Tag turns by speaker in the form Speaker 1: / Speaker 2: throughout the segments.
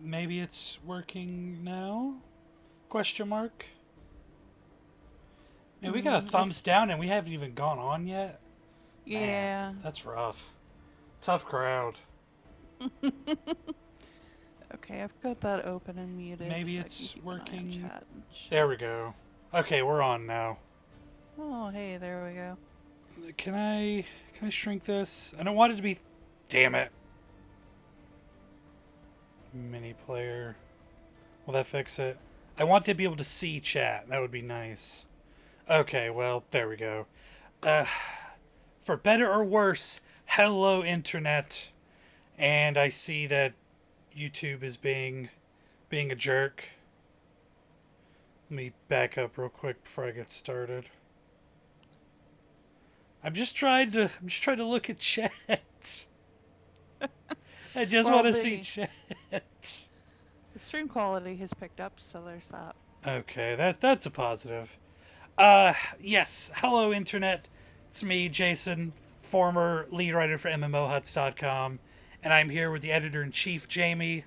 Speaker 1: Maybe it's working now? Question mark. Man, we got a thumbs
Speaker 2: It's
Speaker 1: down and we haven't even gone on yet. Man,
Speaker 2: yeah.
Speaker 1: that's rough. Tough crowd.
Speaker 2: Okay, I've got that open and muted
Speaker 1: Maybe
Speaker 2: so I can
Speaker 1: it's
Speaker 2: keep an eye on
Speaker 1: working.
Speaker 2: chat and
Speaker 1: There
Speaker 2: shit.
Speaker 1: we go. Okay, we're on now.
Speaker 2: Oh, hey, there we go.
Speaker 1: Can I can I shrink this? I don't want it to be. Damn it. Mini player. Will that fix it? I want to be able to see chat. That would be nice. Okay, well, there we go. Uh, for better or worse, hello internet. And I see that YouTube is being a jerk. Let me back up real quick before I get started. I'm just trying to look at chat. I just
Speaker 2: Well,
Speaker 1: want to see
Speaker 2: the
Speaker 1: chat.
Speaker 2: the stream quality has picked up, so there's that.
Speaker 1: Okay, that's a positive. Yes. Hello internet. It's me, Jason, former lead writer for MMOHuts.com, and I'm here with the editor in chief, Jamie.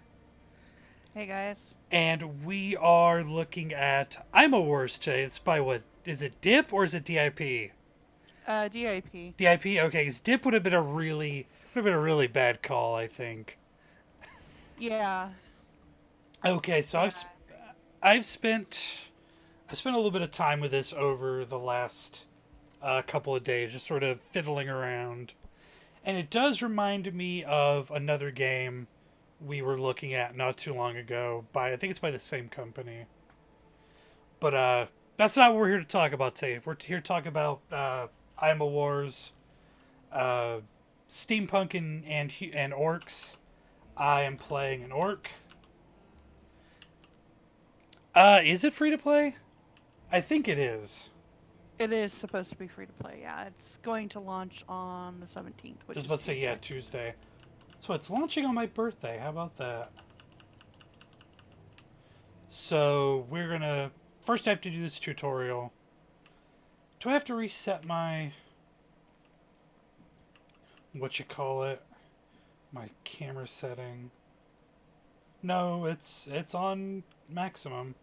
Speaker 2: Hey guys.
Speaker 1: And we are looking at AIMA Wars today. It's by what? Is it DIP or is it DIP?
Speaker 2: DIP.
Speaker 1: DIP? Okay, because DIP would have been a really bad call, I think.
Speaker 2: Yeah.
Speaker 1: Okay, so
Speaker 2: Yeah.
Speaker 1: I've spent I spent a little bit of time with this over the last couple of days, just sort of fiddling around, and it does remind me of another game we were looking at not too long ago. By I think it's by the same company, but that's not what we're here to talk about today. We're here to talk about IMA Wars, uh, steampunk and orcs. I am playing an orc. Is it free to play? I think it is.
Speaker 2: It is supposed to be free to play. Yeah, it's going to launch on the 17th,
Speaker 1: I
Speaker 2: which
Speaker 1: was
Speaker 2: is
Speaker 1: about to say yeah,
Speaker 2: Tuesday.
Speaker 1: Tuesday. So it's launching on my birthday. How about that? So we're gonna first I have to do this tutorial. Do I have to reset my what you call it? My camera setting. No, it's on maximum.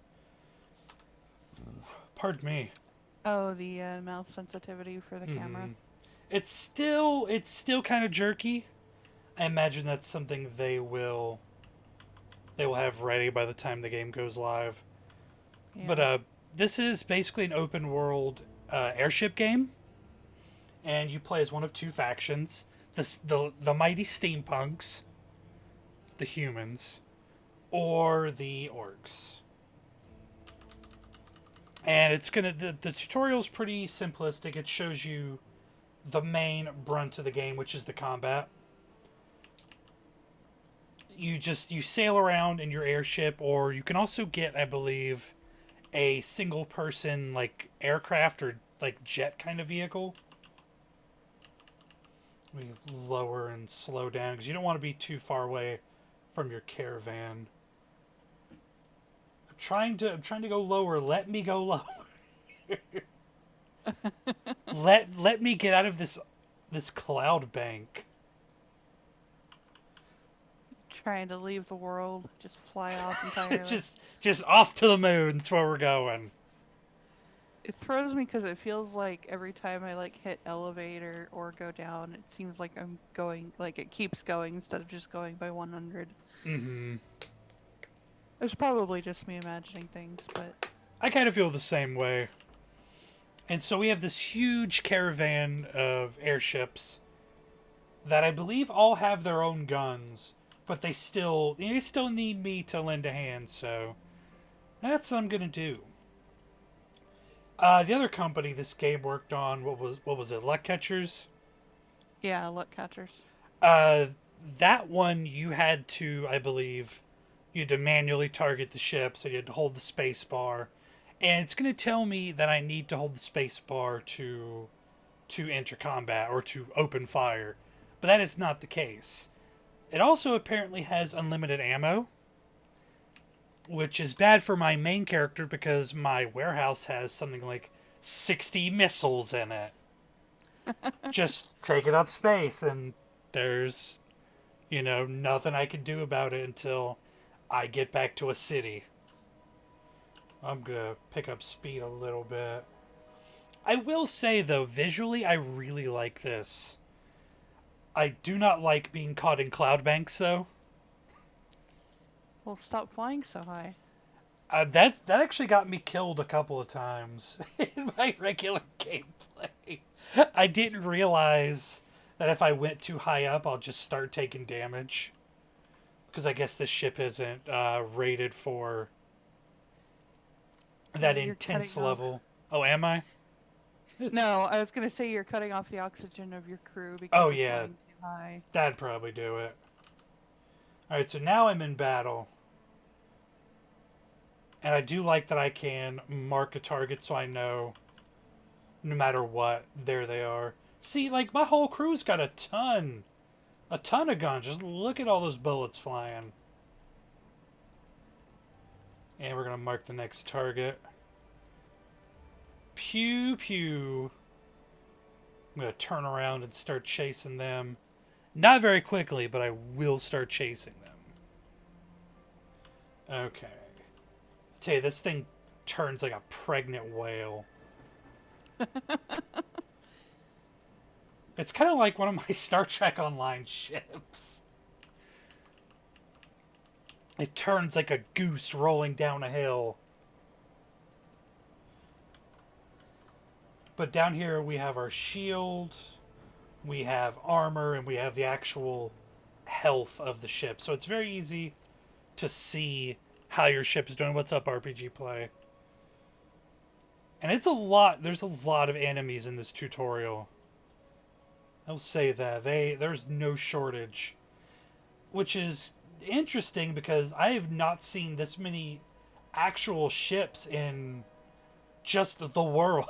Speaker 1: Pardon me.
Speaker 2: Oh, the mouse sensitivity for the
Speaker 1: Mm-hmm.
Speaker 2: camera.
Speaker 1: It's still kind of jerky. I imagine that's something they will have ready by the time the game goes live. But
Speaker 2: Yeah.
Speaker 1: this is basically an open world airship game, and you play as one of two factions: the mighty steampunks, the humans, or the orcs. And it's gonna the tutorial's pretty simplistic. It shows you the main brunt of the game, which is the combat. You sail around in your airship, or you can also get, I believe, a single person like aircraft or like jet kind of vehicle. We lower and slow down because you don't want to be too far away from your caravan. I'm trying to go lower. Let me go lower. Let me get out of this cloud bank.
Speaker 2: Trying to leave the world, just fly off entirely.
Speaker 1: just off to the moon. That's where we're going.
Speaker 2: It throws me because it feels like every time I like hit elevator or go down, it seems like I'm going like it keeps going instead of just going by 100.
Speaker 1: Mm-hmm.
Speaker 2: It's probably just me imagining things, but
Speaker 1: I kind of feel the same way. And so we have this huge caravan of airships that I believe all have their own guns, but they still need me to lend a hand. So that's what I'm gonna do. The other company this game worked on, what was it? Luck Catchers.
Speaker 2: yeah, luck catchers.
Speaker 1: Uh, that one you had to, I believe, you had to manually target the ship, so you had to hold the space bar, and it's going to tell me that I need to hold the space bar to enter combat or to open fire, but that is not the case. It also apparently has unlimited ammo, which is bad for my main character because my warehouse has something like 60 missiles in it. Just taking up space, and there's nothing I can do about it until I get back to a city. I'm gonna pick up speed a little bit. I will say, though, visually, I really like this. I do not like being caught in cloud banks, though.
Speaker 2: Well, stop flying so high.
Speaker 1: That actually got me killed a couple of times in my regular gameplay. I didn't realize that if I went too high up, I'll just start taking damage. Because I guess this ship isn't rated for that
Speaker 2: You're
Speaker 1: intense
Speaker 2: cutting off.
Speaker 1: level. Oh, am I?
Speaker 2: No, I was gonna say you're cutting off the oxygen of your crew
Speaker 1: Oh,
Speaker 2: because of
Speaker 1: yeah.
Speaker 2: flying too high.
Speaker 1: That'd probably do it. Alright, so now I'm in battle. And I do like that I can mark a target so I know no matter what, there they are. See, like, my whole crew's got a ton of guns. Just look at all those bullets flying. And we're going to mark the next target. Pew, pew. I'm going to turn around and start chasing them. Not very quickly, but I will start chasing them. Okay. I tell you, this thing turns like a pregnant whale. It's kind of like one of my Star Trek Online ships. It turns like a goose rolling down a hill. But down here we have our shield, we have armor, and we have the actual health of the ship. So it's very easy to see how your ship is doing. What's up, RPG Play? And it's a lot. There's a lot of enemies in this tutorial. I'll say that. There's no shortage. Which is interesting because I have not seen this many actual ships in just the world.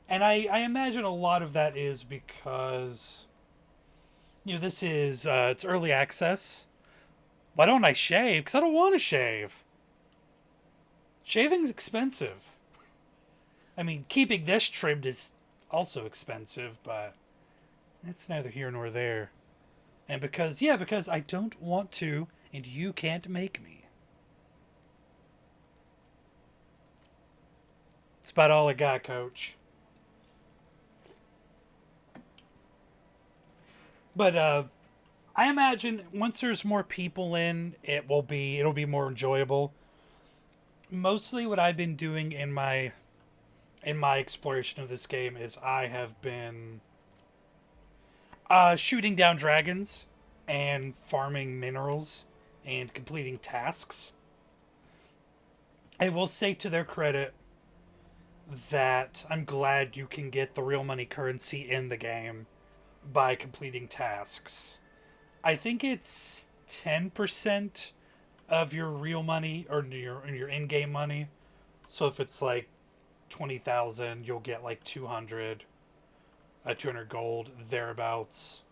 Speaker 1: And I imagine a lot of that is because, this is, it's early access. Why don't I shave? Because I don't want to shave. Shaving's expensive. I mean, keeping this trimmed is also expensive, but it's neither here nor there. And because I don't want to, and you can't make me. That's about all I got, Coach. But I imagine once there's more people in, it'll be more enjoyable. Mostly what I've been doing in my exploration of this game is I have been shooting down dragons and farming minerals and completing tasks. I will say to their credit that I'm glad you can get the real money currency in the game by completing tasks. I think it's 10% of your real money or your in-game money. So if it's like 20,000, you'll get like 200 gold thereabouts.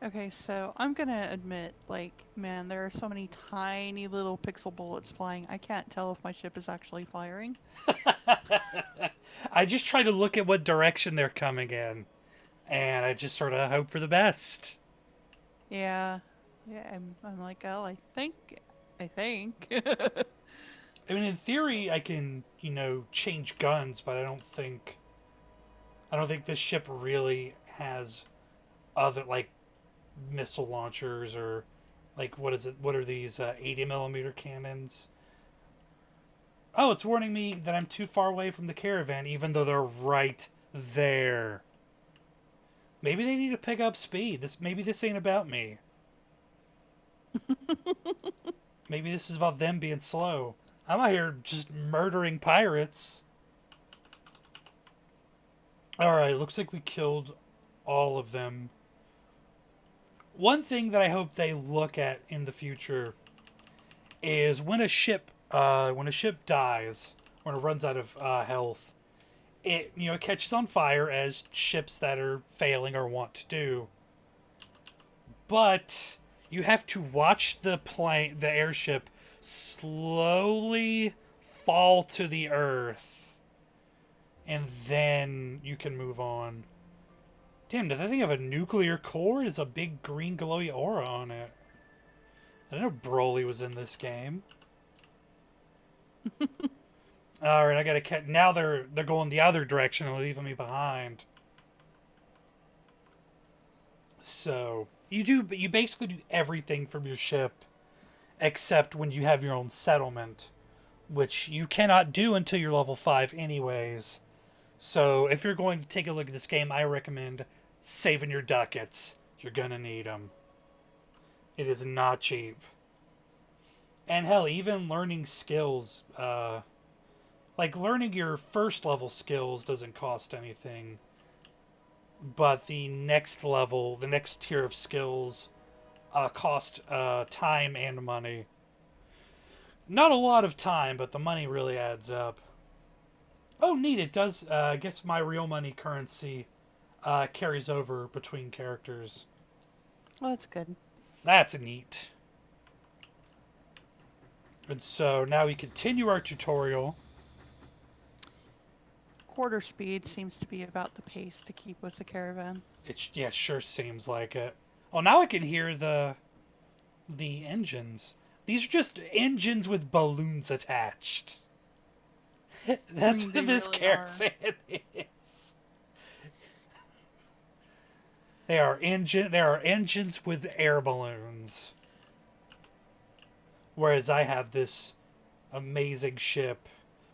Speaker 2: Okay, so I'm gonna admit, like, man, there are so many tiny little pixel bullets flying. I can't tell if my ship is actually firing.
Speaker 1: I just try to look at what direction they're coming in, and I just sort of hope for the best.
Speaker 2: Yeah, yeah. I'm like, oh, I think.
Speaker 1: I mean, in theory, I can change guns, but I don't think this ship really has other like missile launchers or like what is it? What are these 80mm cannons? Oh, it's warning me that I'm too far away from the caravan, even though they're right there. Maybe they need to pick up speed. Maybe this ain't about me. Maybe this is about them being slow. I'm out here just murdering pirates. Alright, looks like we killed all of them. One thing that I hope they look at in the future is when a ship dies, when it runs out of health, it catches on fire as ships that are failing are wont to do. But you have to watch the airship slowly fall to the earth, and then you can move on. Damn, did that thing have a nuclear core? It has a big green glowy aura on it. I didn't know Broly was in this game. Alright, I gotta catch... Now they're going the other direction and leaving me behind. So, you basically do everything from your ship except when you have your own settlement, which you cannot do until you're level 5 anyways. So, if you're going to take a look at this game, I recommend saving your ducats. You're gonna need them. It is not cheap. And hell, even learning skills, like learning your first level skills doesn't cost anything. But the next level, the next tier of skills, cost time and money. Not a lot of time, but the money really adds up. Oh, neat. It does, I guess my real money currency carries over between characters.
Speaker 2: Well, that's good.
Speaker 1: That's neat. And so now we continue our tutorial.
Speaker 2: Quarter speed seems to be about the pace to keep with the caravan.
Speaker 1: It sure seems like it. Oh, now I can hear the engines. These are just engines with balloons attached. That's what this
Speaker 2: really
Speaker 1: caravan is. There are engines with air balloons. Whereas I have this amazing ship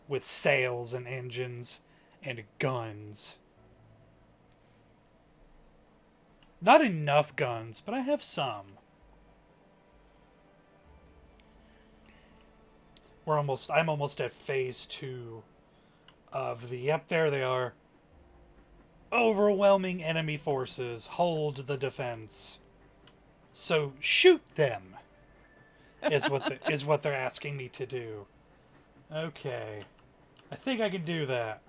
Speaker 1: with sails and engines and guns. Not enough guns, but I have some. I'm almost at phase 2 of the... Yep, there they are. Overwhelming enemy forces. Hold the defense. So shoot them. Is what they're asking me to do. Okay. I think I can do that.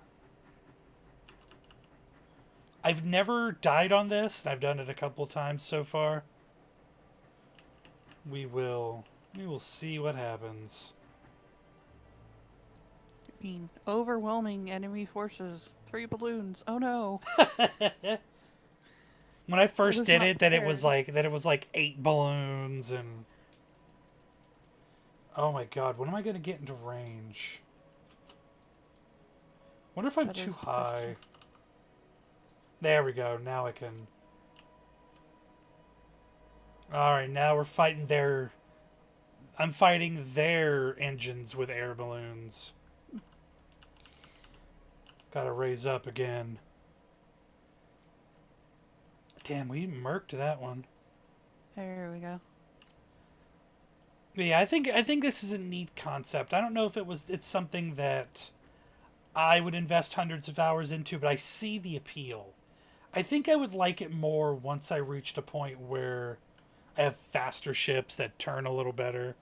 Speaker 1: I've never died on this. I've done it a couple times so far. We will see what happens.
Speaker 2: I mean, overwhelming enemy forces. 3 balloons. Oh no.
Speaker 1: When I first did it,
Speaker 2: prepared.
Speaker 1: it was like 8 balloons and... Oh my god, when am I going to get into range? Wonder if I'm
Speaker 2: That
Speaker 1: too
Speaker 2: is the
Speaker 1: high.
Speaker 2: question.
Speaker 1: There we go, now I can... Alright, now we're fighting their... I'm fighting their engines with air balloons. Gotta raise up again. Damn, we murked that one.
Speaker 2: There we go.
Speaker 1: But yeah, I think this is a neat concept. I don't know if it's something that I would invest hundreds of hours into, but I see the appeal. I think I would like it more once I reached a point where I have faster ships that turn a little better.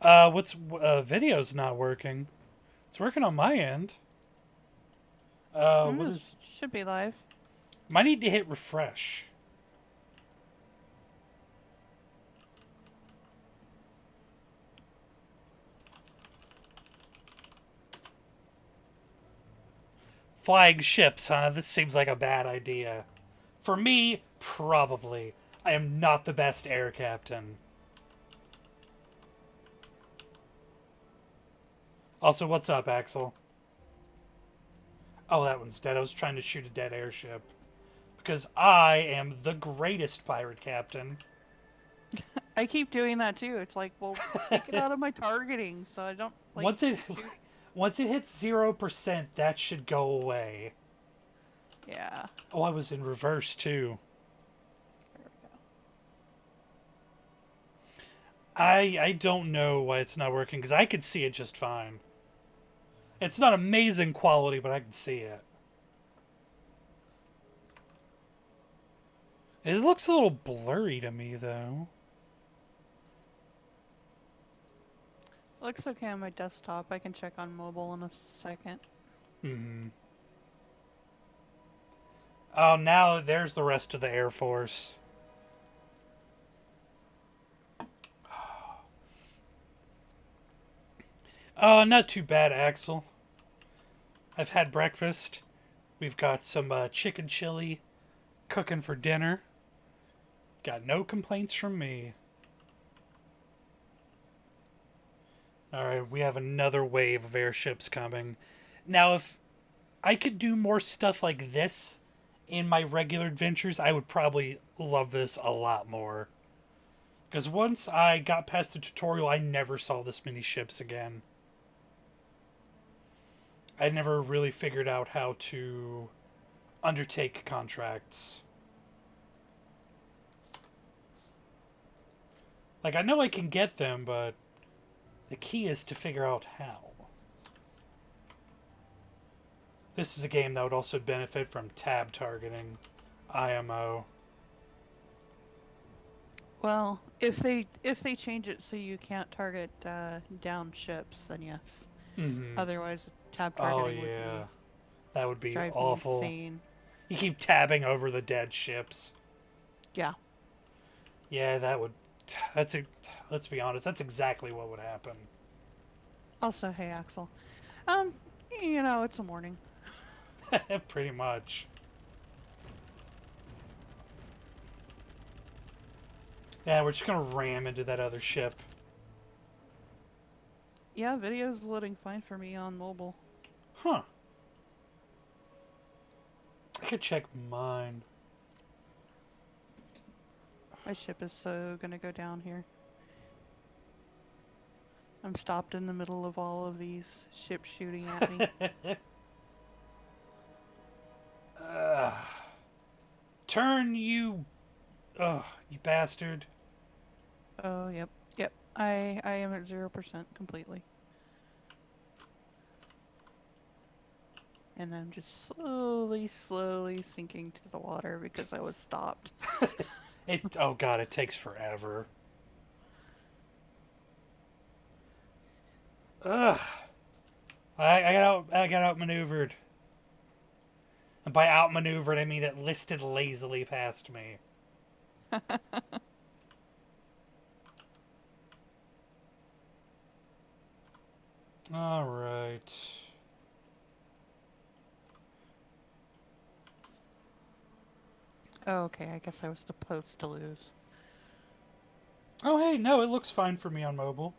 Speaker 1: Video's not working. It's working on my end. What is...
Speaker 2: Should be live.
Speaker 1: Might need to hit refresh. Flying ships, huh? This seems like a bad idea. For me, probably. I am not the best air captain. Also, what's up, Axel? Oh, that one's dead. I was trying to shoot a dead airship. Because I am the greatest pirate captain.
Speaker 2: I keep doing that too. It's like, well, take it out of my targeting so I don't like
Speaker 1: Once it
Speaker 2: shoot.
Speaker 1: hits 0%, that should go away.
Speaker 2: Yeah.
Speaker 1: Oh, I was in reverse too.
Speaker 2: There we go.
Speaker 1: I don't know why it's not working, because I could see it just fine. It's not amazing quality, but I can see it. It looks a little blurry to me, though.
Speaker 2: Looks okay on my desktop. I can check on mobile in a second.
Speaker 1: Mm-hmm. Oh, now there's the rest of the Air Force. Oh, not too bad, Axel. I've had breakfast. We've got some chicken chili cooking for dinner. Got no complaints from me. Alright, we have another wave of airships coming. Now, if I could do more stuff like this in my regular adventures, I would probably love this a lot more. Because once I got past the tutorial, I never saw this many ships again. I never really figured out how to undertake contracts. Like, I know I can get them, but the key is to figure out how. This is a game that would also benefit from tab targeting. IMO.
Speaker 2: Well, if they change it so you can't target down ships, then yes.
Speaker 1: Mm-hmm.
Speaker 2: Otherwise, tab
Speaker 1: Oh,
Speaker 2: targeting
Speaker 1: yeah. That would be
Speaker 2: drive
Speaker 1: awful.
Speaker 2: me insane.
Speaker 1: You keep tabbing over the dead ships.
Speaker 2: Yeah.
Speaker 1: Yeah, that would... Let's be honest, that's exactly what would happen.
Speaker 2: Also, hey Axel. It's a morning.
Speaker 1: Pretty much. Yeah, we're just gonna ram into that other ship.
Speaker 2: Yeah, video's loading fine for me on mobile.
Speaker 1: Huh. I could check mine.
Speaker 2: My ship is so gonna go down here. I'm stopped in the middle of all of these ships shooting at me.
Speaker 1: Turn, you... Ugh, you bastard.
Speaker 2: Oh, yep. Yep. I am at 0% completely. And I'm just slowly sinking to the water because I was stopped.
Speaker 1: Oh god, it takes forever. Ugh. I got outmaneuvered. And by outmaneuvered, I mean it listed lazily past me. Alright.
Speaker 2: Oh, okay, I guess I was supposed to lose.
Speaker 1: Oh, hey, no, it looks fine for me on mobile.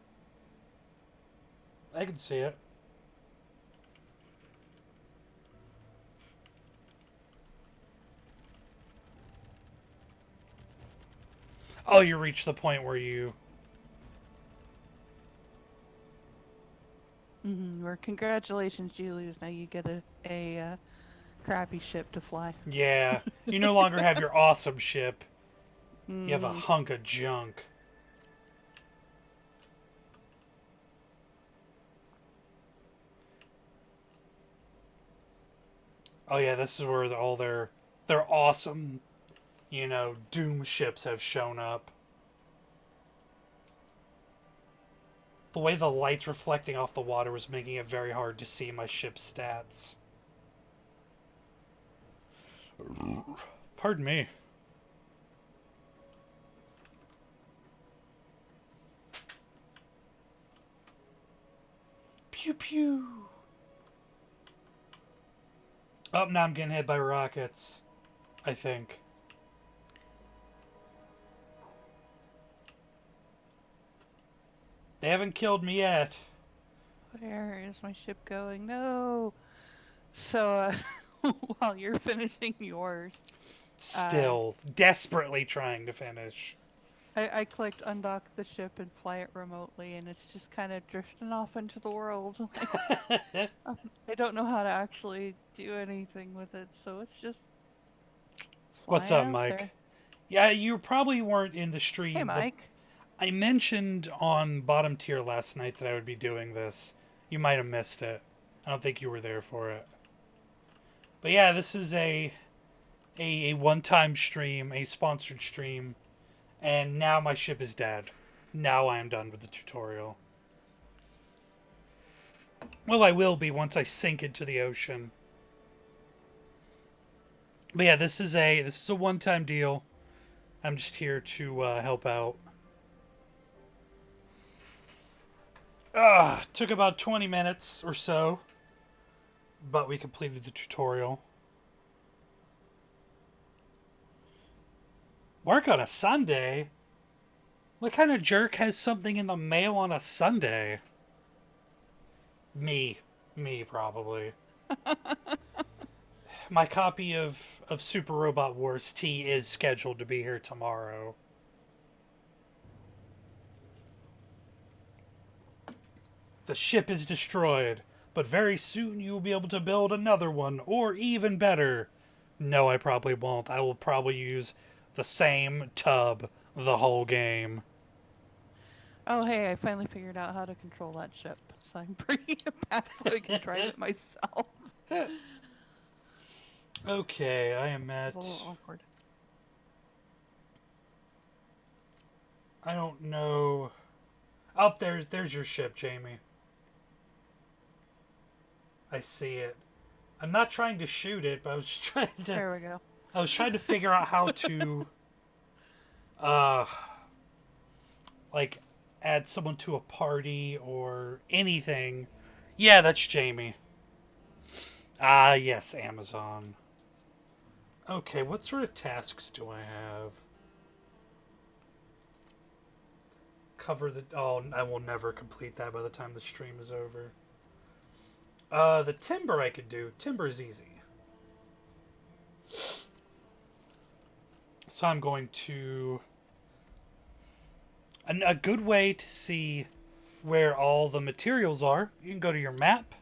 Speaker 1: I can see it. Oh, you reached the point where you...
Speaker 2: Well, congratulations, you lose. Now you get a crappy ship to fly.
Speaker 1: Yeah, you no longer have your awesome ship. You have a
Speaker 2: Mm.
Speaker 1: hunk of junk. Oh yeah, this is where all their awesome, Doom ships have shown up. The way the light's reflecting off the water was making it very hard to see my ship's stats. Pardon me. Pew pew. Oh, now I'm getting hit by rockets. I think. They haven't killed me yet.
Speaker 2: Where is my ship going? No. So, while you're finishing yours,
Speaker 1: Still desperately trying to finish.
Speaker 2: I clicked undock the ship and fly it remotely, and it's just kind of drifting off into the world. I don't know how to actually do anything with it, so it's just
Speaker 1: What's
Speaker 2: flying
Speaker 1: up,
Speaker 2: out
Speaker 1: Mike?
Speaker 2: there.
Speaker 1: Yeah, you probably weren't in the stream.
Speaker 2: Hey, Mike.
Speaker 1: I mentioned on bottom tier last night that I would be doing this. You might have missed it. I don't think you were there for it. But yeah, this is a one-time stream, a sponsored stream, and now my ship is dead. Now I am done with the tutorial. Well, I will be once I sink into the ocean. But yeah, this is a one-time deal. I'm just here to help out. Took about 20 minutes or so, but we completed the tutorial. Work on a Sunday? What kind of jerk has something in the mail on a Sunday? Me. Me, probably. My copy of Super Robot Wars T is scheduled to be here tomorrow. The ship is destroyed, but very soon you will be able to build another one, or even better. No, I probably won't. I will probably use the same tub the whole game.
Speaker 2: Oh, hey, I finally figured out how to control that ship, so I'm bringing it back so I can drive it myself.
Speaker 1: Okay, I am
Speaker 2: It's
Speaker 1: at...
Speaker 2: a little awkward.
Speaker 1: I don't know... Oh, there's your ship, Jamie. I see it. I'm not trying to shoot it, but I was trying to...
Speaker 2: There we go.
Speaker 1: I was trying to figure out how to... like, add someone to a party or anything. Yeah, that's Jamie. Ah, yes, Amazon. Okay, what sort of tasks do I have? Cover the... Oh, I will never complete that by the time the stream is over. The timber I could do. Timber is easy. So I'm going to... A good way to see where all the materials are, you can go to your map.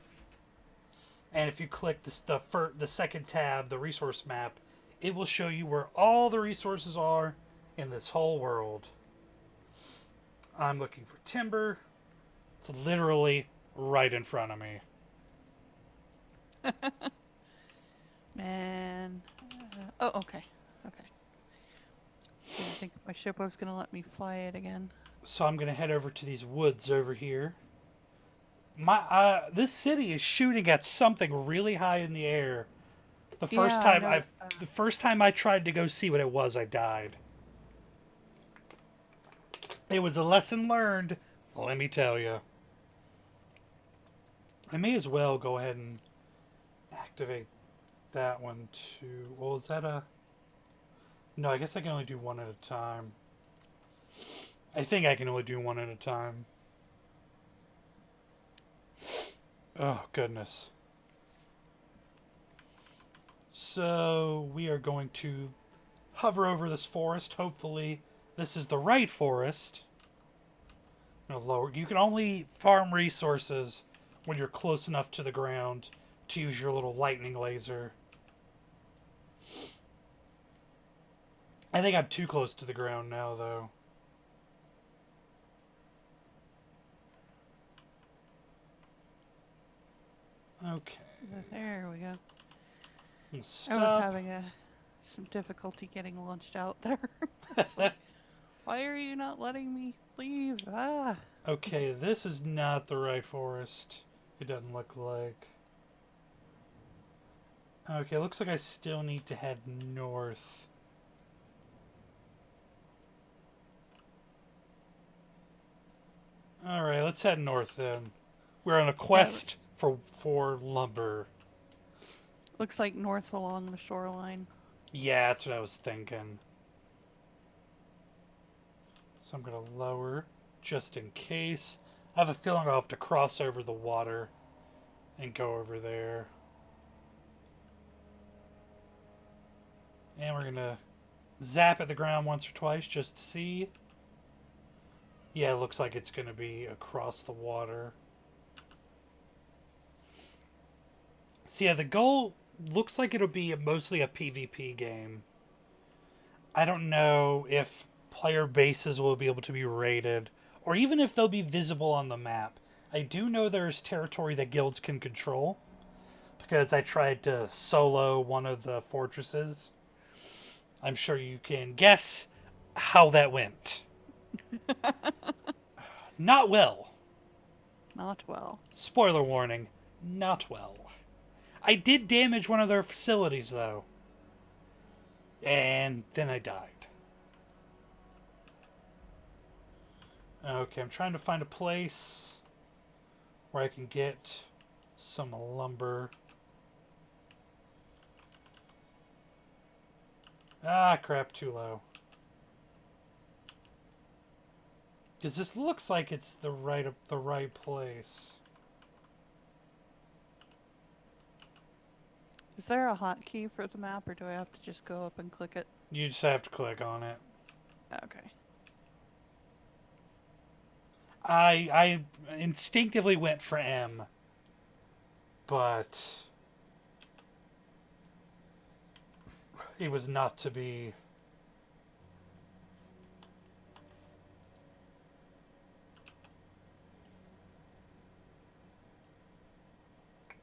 Speaker 1: And if you click the second tab, the resource map, it will show you where all the resources are in this whole world. I'm looking for timber. It's literally right in front of me.
Speaker 2: Man. Oh, okay. Okay. Didn't think my ship was going to let me fly it again.
Speaker 1: So I'm going to head over to these woods over here. This city is shooting at something really high in the air. The first time I tried to go see what it was, I died. It was a lesson learned, let me tell you. I may as well go ahead and activate that one too. Well, is that a... No, I guess I can only do one at a time. I think I can only do one at a time. Oh, goodness. So, we are going to hover over this forest. Hopefully, this is the right forest. No, lower. You can only farm resources when you're close enough to the ground to use your little lightning laser. I think I'm too close to the ground now, though. Okay.
Speaker 2: There we go.
Speaker 1: Stop.
Speaker 2: I was having some difficulty getting launched out there. Like, why are you not letting me leave? Ah.
Speaker 1: Okay, this is not the right forest. It doesn't look like. Okay, looks like I still need to head north. Alright, let's head north then. We're on a quest for lumber.
Speaker 2: Looks like north along the shoreline.
Speaker 1: Yeah, that's what I was thinking. So I'm going to lower just in case. I have a feeling I'll have to cross over the water and go over there. And we're going to zap at the ground once or twice just to see. Yeah, it looks like it's going to be across the water. So yeah, the goal looks like it'll be mostly a PvP game. I don't know if player bases will be able to be raided, or even if they'll be visible on the map. I do know there's territory that guilds can control, because I tried to solo one of the fortresses. I'm sure you can guess how that went. Not well.
Speaker 2: Not well.
Speaker 1: Spoiler warning, not well. I did damage one of their facilities, though. And then I died. Okay, I'm trying to find a place where I can get some lumber. Ah, crap, too low. Because this looks like it's the right place.
Speaker 2: Is there a hotkey for the map, or do I have to just go up and click it?
Speaker 1: You just have to click on it.
Speaker 2: Okay.
Speaker 1: I instinctively went for M, but it was not to be.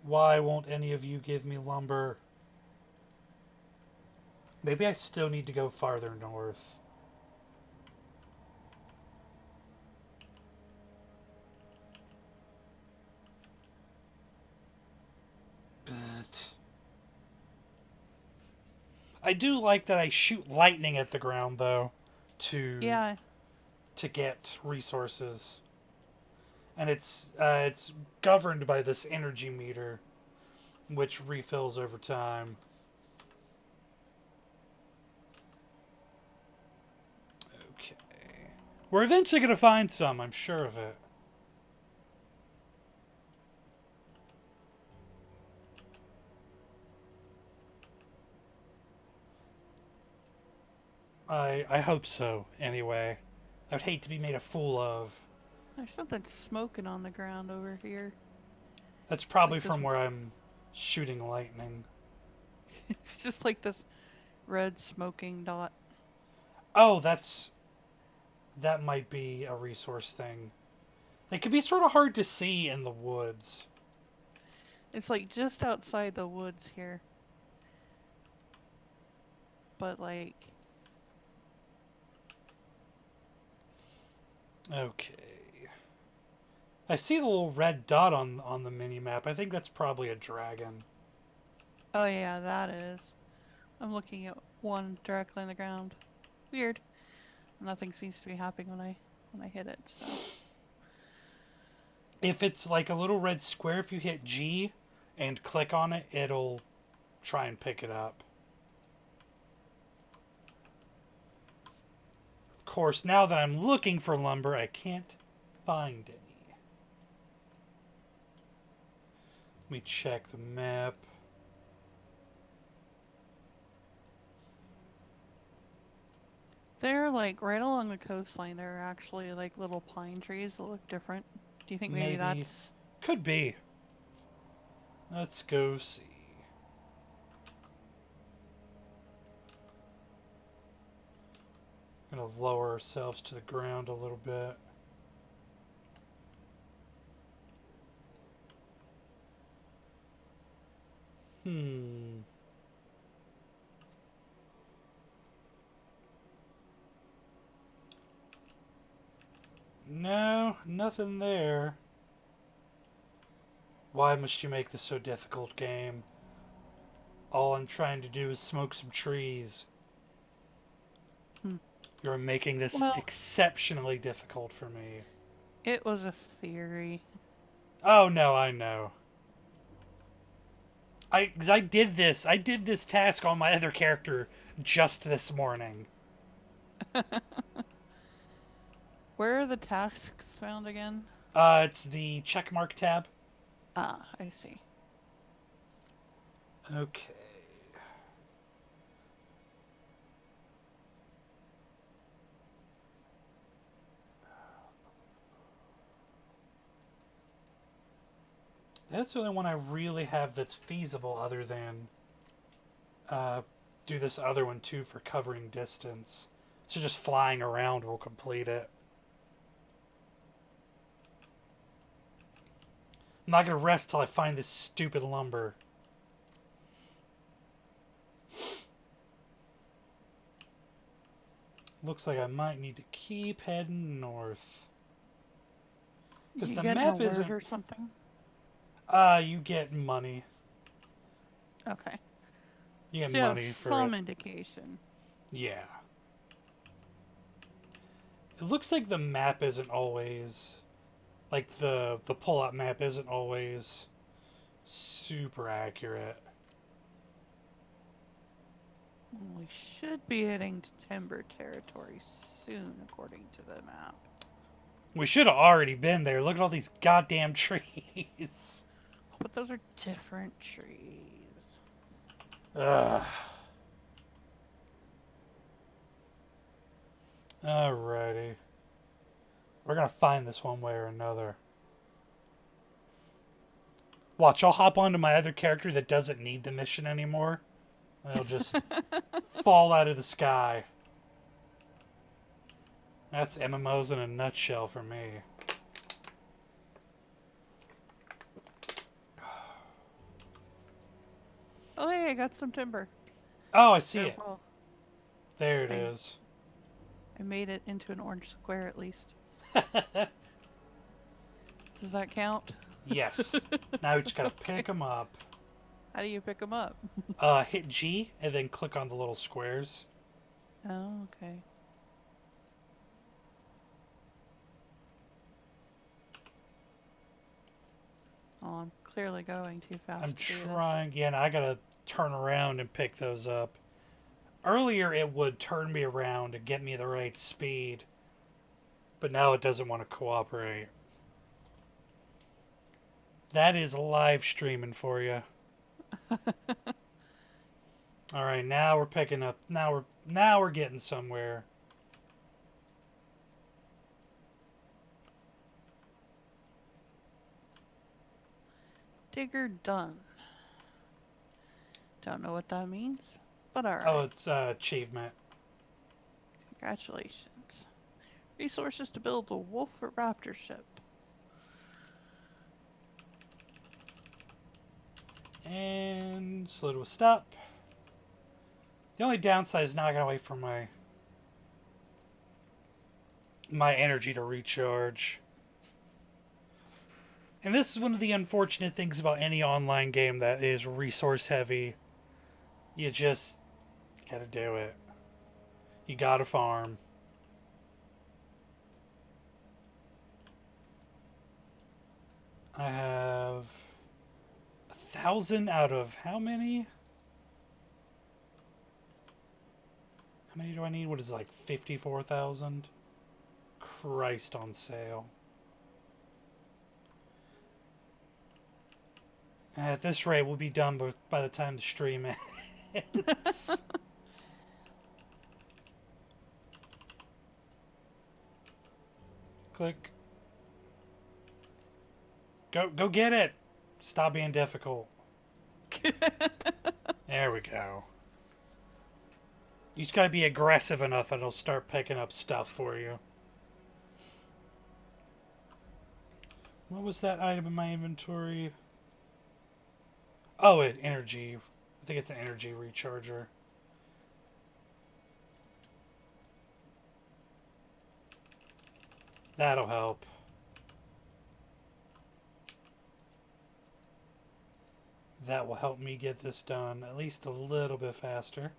Speaker 1: Why won't any of you give me lumber? Maybe I still need to go farther north. Bzzzt. I do like that I shoot lightning at the ground, though,
Speaker 2: Yeah.
Speaker 1: to get resources. And it's governed by this energy meter, which refills over time. Okay. We're eventually going to find some, I'm sure of it. I hope so, anyway. I would hate to be made a fool of.
Speaker 2: There's something smoking on the ground over here.
Speaker 1: That's probably
Speaker 2: Like this,
Speaker 1: from where I'm shooting lightning.
Speaker 2: it's just like this red smoking dot.
Speaker 1: Oh, that might be a resource thing. They could be sort of hard to see in the woods.
Speaker 2: It's like just outside the woods here. But like...
Speaker 1: Okay. I see the little red dot on the mini map. I think that's probably a dragon.
Speaker 2: Oh yeah, that is. I'm looking at one directly on the ground. Weird. Nothing seems to be happening when I hit it, so...
Speaker 1: If it's like a little red square, if you hit G and click on it, it'll try and pick it up. Of course, now that I'm looking for lumber, I can't find any. Let me check the map.
Speaker 2: They're like right along the coastline. There are actually like little pine trees that look different. Do you think maybe that's...
Speaker 1: Could be. Let's go see. Gonna lower ourselves to the ground a little bit. No, nothing there. Why must you make this so difficult, game? All I'm trying to do is smoke some trees. You're making this exceptionally difficult for me.
Speaker 2: It was a theory.
Speaker 1: Oh no, I know. Because I did this task on my other character just this morning.
Speaker 2: Where are the tasks found again?
Speaker 1: It's the checkmark tab.
Speaker 2: Ah, I see.
Speaker 1: Okay. That's the only one I really have that's feasible other than do this other one too for covering distance. So just flying around will complete it. I'm not going to rest till I find this stupid lumber. Looks like I might need to keep heading north. Because the map isn't...
Speaker 2: or something?
Speaker 1: You get money.
Speaker 2: Okay.
Speaker 1: You get
Speaker 2: so
Speaker 1: money
Speaker 2: you have
Speaker 1: for
Speaker 2: some
Speaker 1: it.
Speaker 2: indication.
Speaker 1: Yeah. It looks like the map isn't always... Like, the pull-up map isn't always super accurate.
Speaker 2: We should be heading to timber territory soon, according to the map.
Speaker 1: We should have already been there. Look at all these goddamn trees.
Speaker 2: But those are different trees.
Speaker 1: Ugh. Alrighty. We're gonna find this one way or another. Watch, I'll hop onto my other character that doesn't need the mission anymore. And it'll just fall out of the sky. That's MMOs in a nutshell for me.
Speaker 2: Oh, hey, I got some timber.
Speaker 1: Oh, I see it.
Speaker 2: Well,
Speaker 1: There it is.
Speaker 2: I made it into an orange square at least. Does that count?
Speaker 1: Yes. Now we just gotta pick them up.
Speaker 2: How do you pick them up?
Speaker 1: Hit G and then click on the little squares.
Speaker 2: Oh, okay. Oh, I'm clearly going too fast.
Speaker 1: I'm
Speaker 2: to do this.
Speaker 1: trying. Yeah, and I gotta turn around and pick those up. Earlier it would turn me around and get me the right speed. But now it doesn't want to cooperate. That is live streaming for you. All right, now we're picking up. Now we're getting somewhere.
Speaker 2: Digger done. Don't know what that means, but alright.
Speaker 1: Oh, it's achievement.
Speaker 2: Congratulations. Resources to build the Wolf Raptor ship.
Speaker 1: And slow to a stop. The only downside is now I gotta wait for my energy to recharge. And this is one of the unfortunate things about any online game that is resource heavy. You just gotta do it. You gotta farm. I have 1,000 out of how many? How many do I need? What is it, like 54,000? Christ on sale. At this rate, we'll be done by the time the stream ends. Click. Go get it! Stop being difficult. There we go. You just gotta be aggressive enough and it'll start picking up stuff for you. What was that item in my inventory? Oh, energy. I think it's an energy recharger. That'll help. That will help me get this done at least a little bit faster.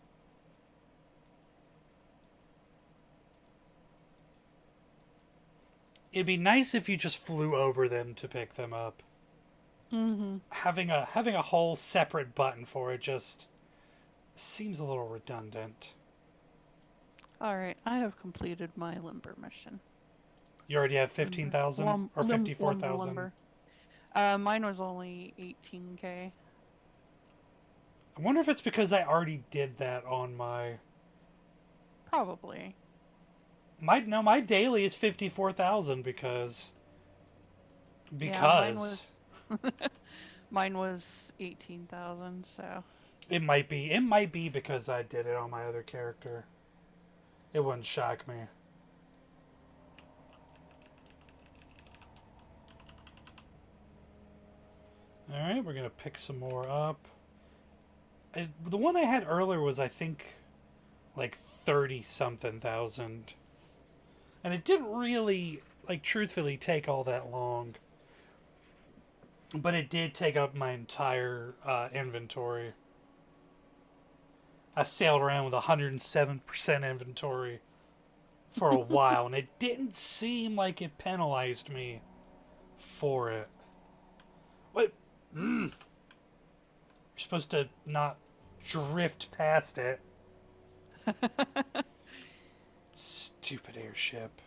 Speaker 1: It'd be nice if you just flew over them to pick them up.
Speaker 2: Mm-hmm.
Speaker 1: Having a whole separate button for it just seems a little redundant.
Speaker 2: Alright, I have completed my lumber mission.
Speaker 1: You already have 15,000 or 54,000.
Speaker 2: Mine was only 18k.
Speaker 1: I wonder if it's because I already did that on my.
Speaker 2: Probably.
Speaker 1: My daily is 54,000 because.
Speaker 2: Yeah, mine was 18,000. So.
Speaker 1: It might be because I did it on my other character. It wouldn't shock me. Alright, we're going to pick some more up. The one I had earlier was, I think, like 30-something thousand. And it didn't really, like, truthfully take all that long. But it did take up my entire inventory. I sailed around with 107% inventory for a while, and it didn't seem like it penalized me for it. What? You're supposed to not drift past it. Stupid airship.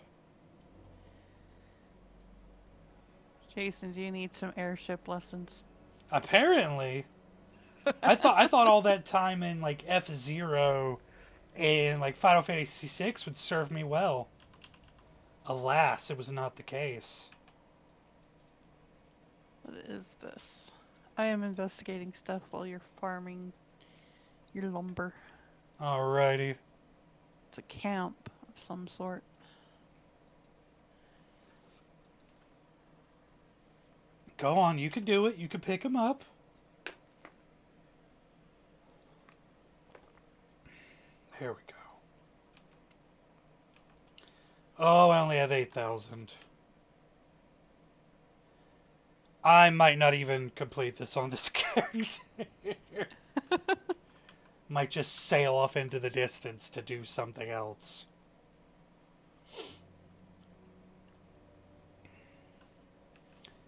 Speaker 2: Jason, do you need some airship lessons?
Speaker 1: Apparently, I thought all that time in like F-Zero and like Final Fantasy VI would serve me well. Alas, it was not the case.
Speaker 2: What is this? I am investigating stuff while you're farming your lumber.
Speaker 1: Alrighty.
Speaker 2: It's a camp of some sort.
Speaker 1: Go on, you can do it. You can pick him up. There we go. Oh, I only have 8,000. I might not even complete this on this character. Might just sail off into the distance to do something else.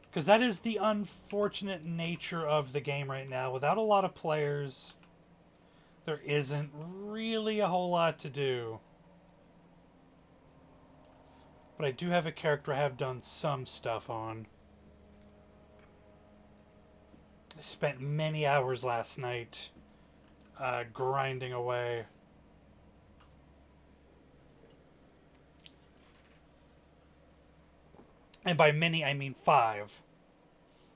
Speaker 1: Because that is the unfortunate nature of the game right now. Without a lot of players, there isn't really a whole lot to do. But I do have a character I have done some stuff on. I spent many hours last night grinding away. And by many, I mean 5.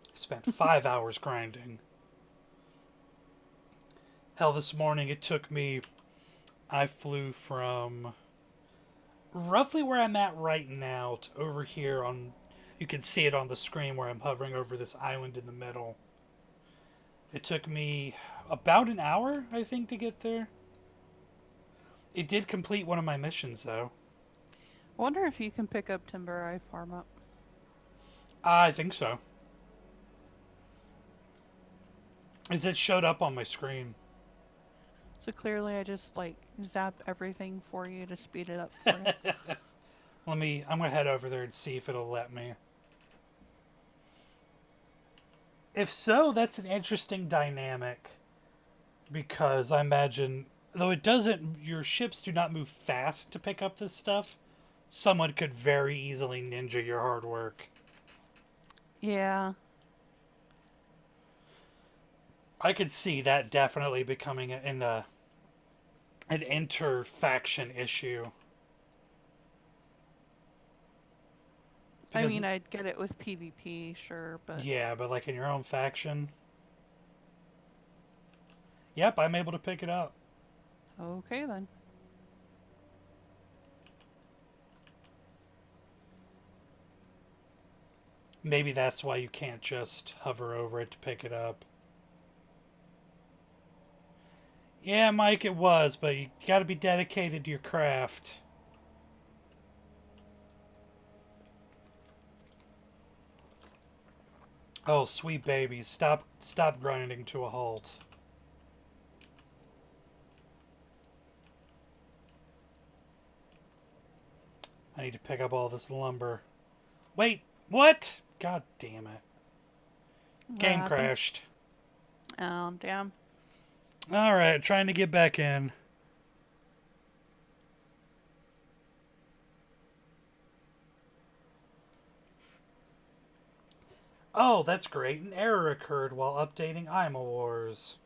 Speaker 1: I spent 5 hours grinding. Hell, this morning it took me... I flew from roughly where I'm at right now to over here on... You can see it on the screen where I'm hovering over this island in the middle. It took me about an hour, I think, to get there. It did complete one of my missions, though.
Speaker 2: I wonder if you can pick up timber I farm up.
Speaker 1: I think so. As it showed up on my screen.
Speaker 2: So clearly I just, like, zap everything for you to speed it up for you.
Speaker 1: I'm going to head over there and see if it'll let me. If so, that's an interesting dynamic. Because I imagine, though it doesn't, your ships do not move fast to pick up this stuff, someone could very easily ninja your hard work.
Speaker 2: Yeah.
Speaker 1: I could see that definitely becoming an inter-faction issue.
Speaker 2: I mean, I'd get it with PvP, sure, but...
Speaker 1: Yeah, but like in your own faction... Yep, I'm able to pick it up.
Speaker 2: Okay, then.
Speaker 1: Maybe that's why you can't just hover over it to pick it up. Yeah, Mike, it was, but you gotta be dedicated to your craft. Oh, sweet babies, stop grinding to a halt. I need to pick up all this lumber. Wait, what? God damn it. Game crashed.
Speaker 2: Oh, damn.
Speaker 1: Alright, trying to get back in. Oh, that's great. An error occurred while updating AIMA Wars.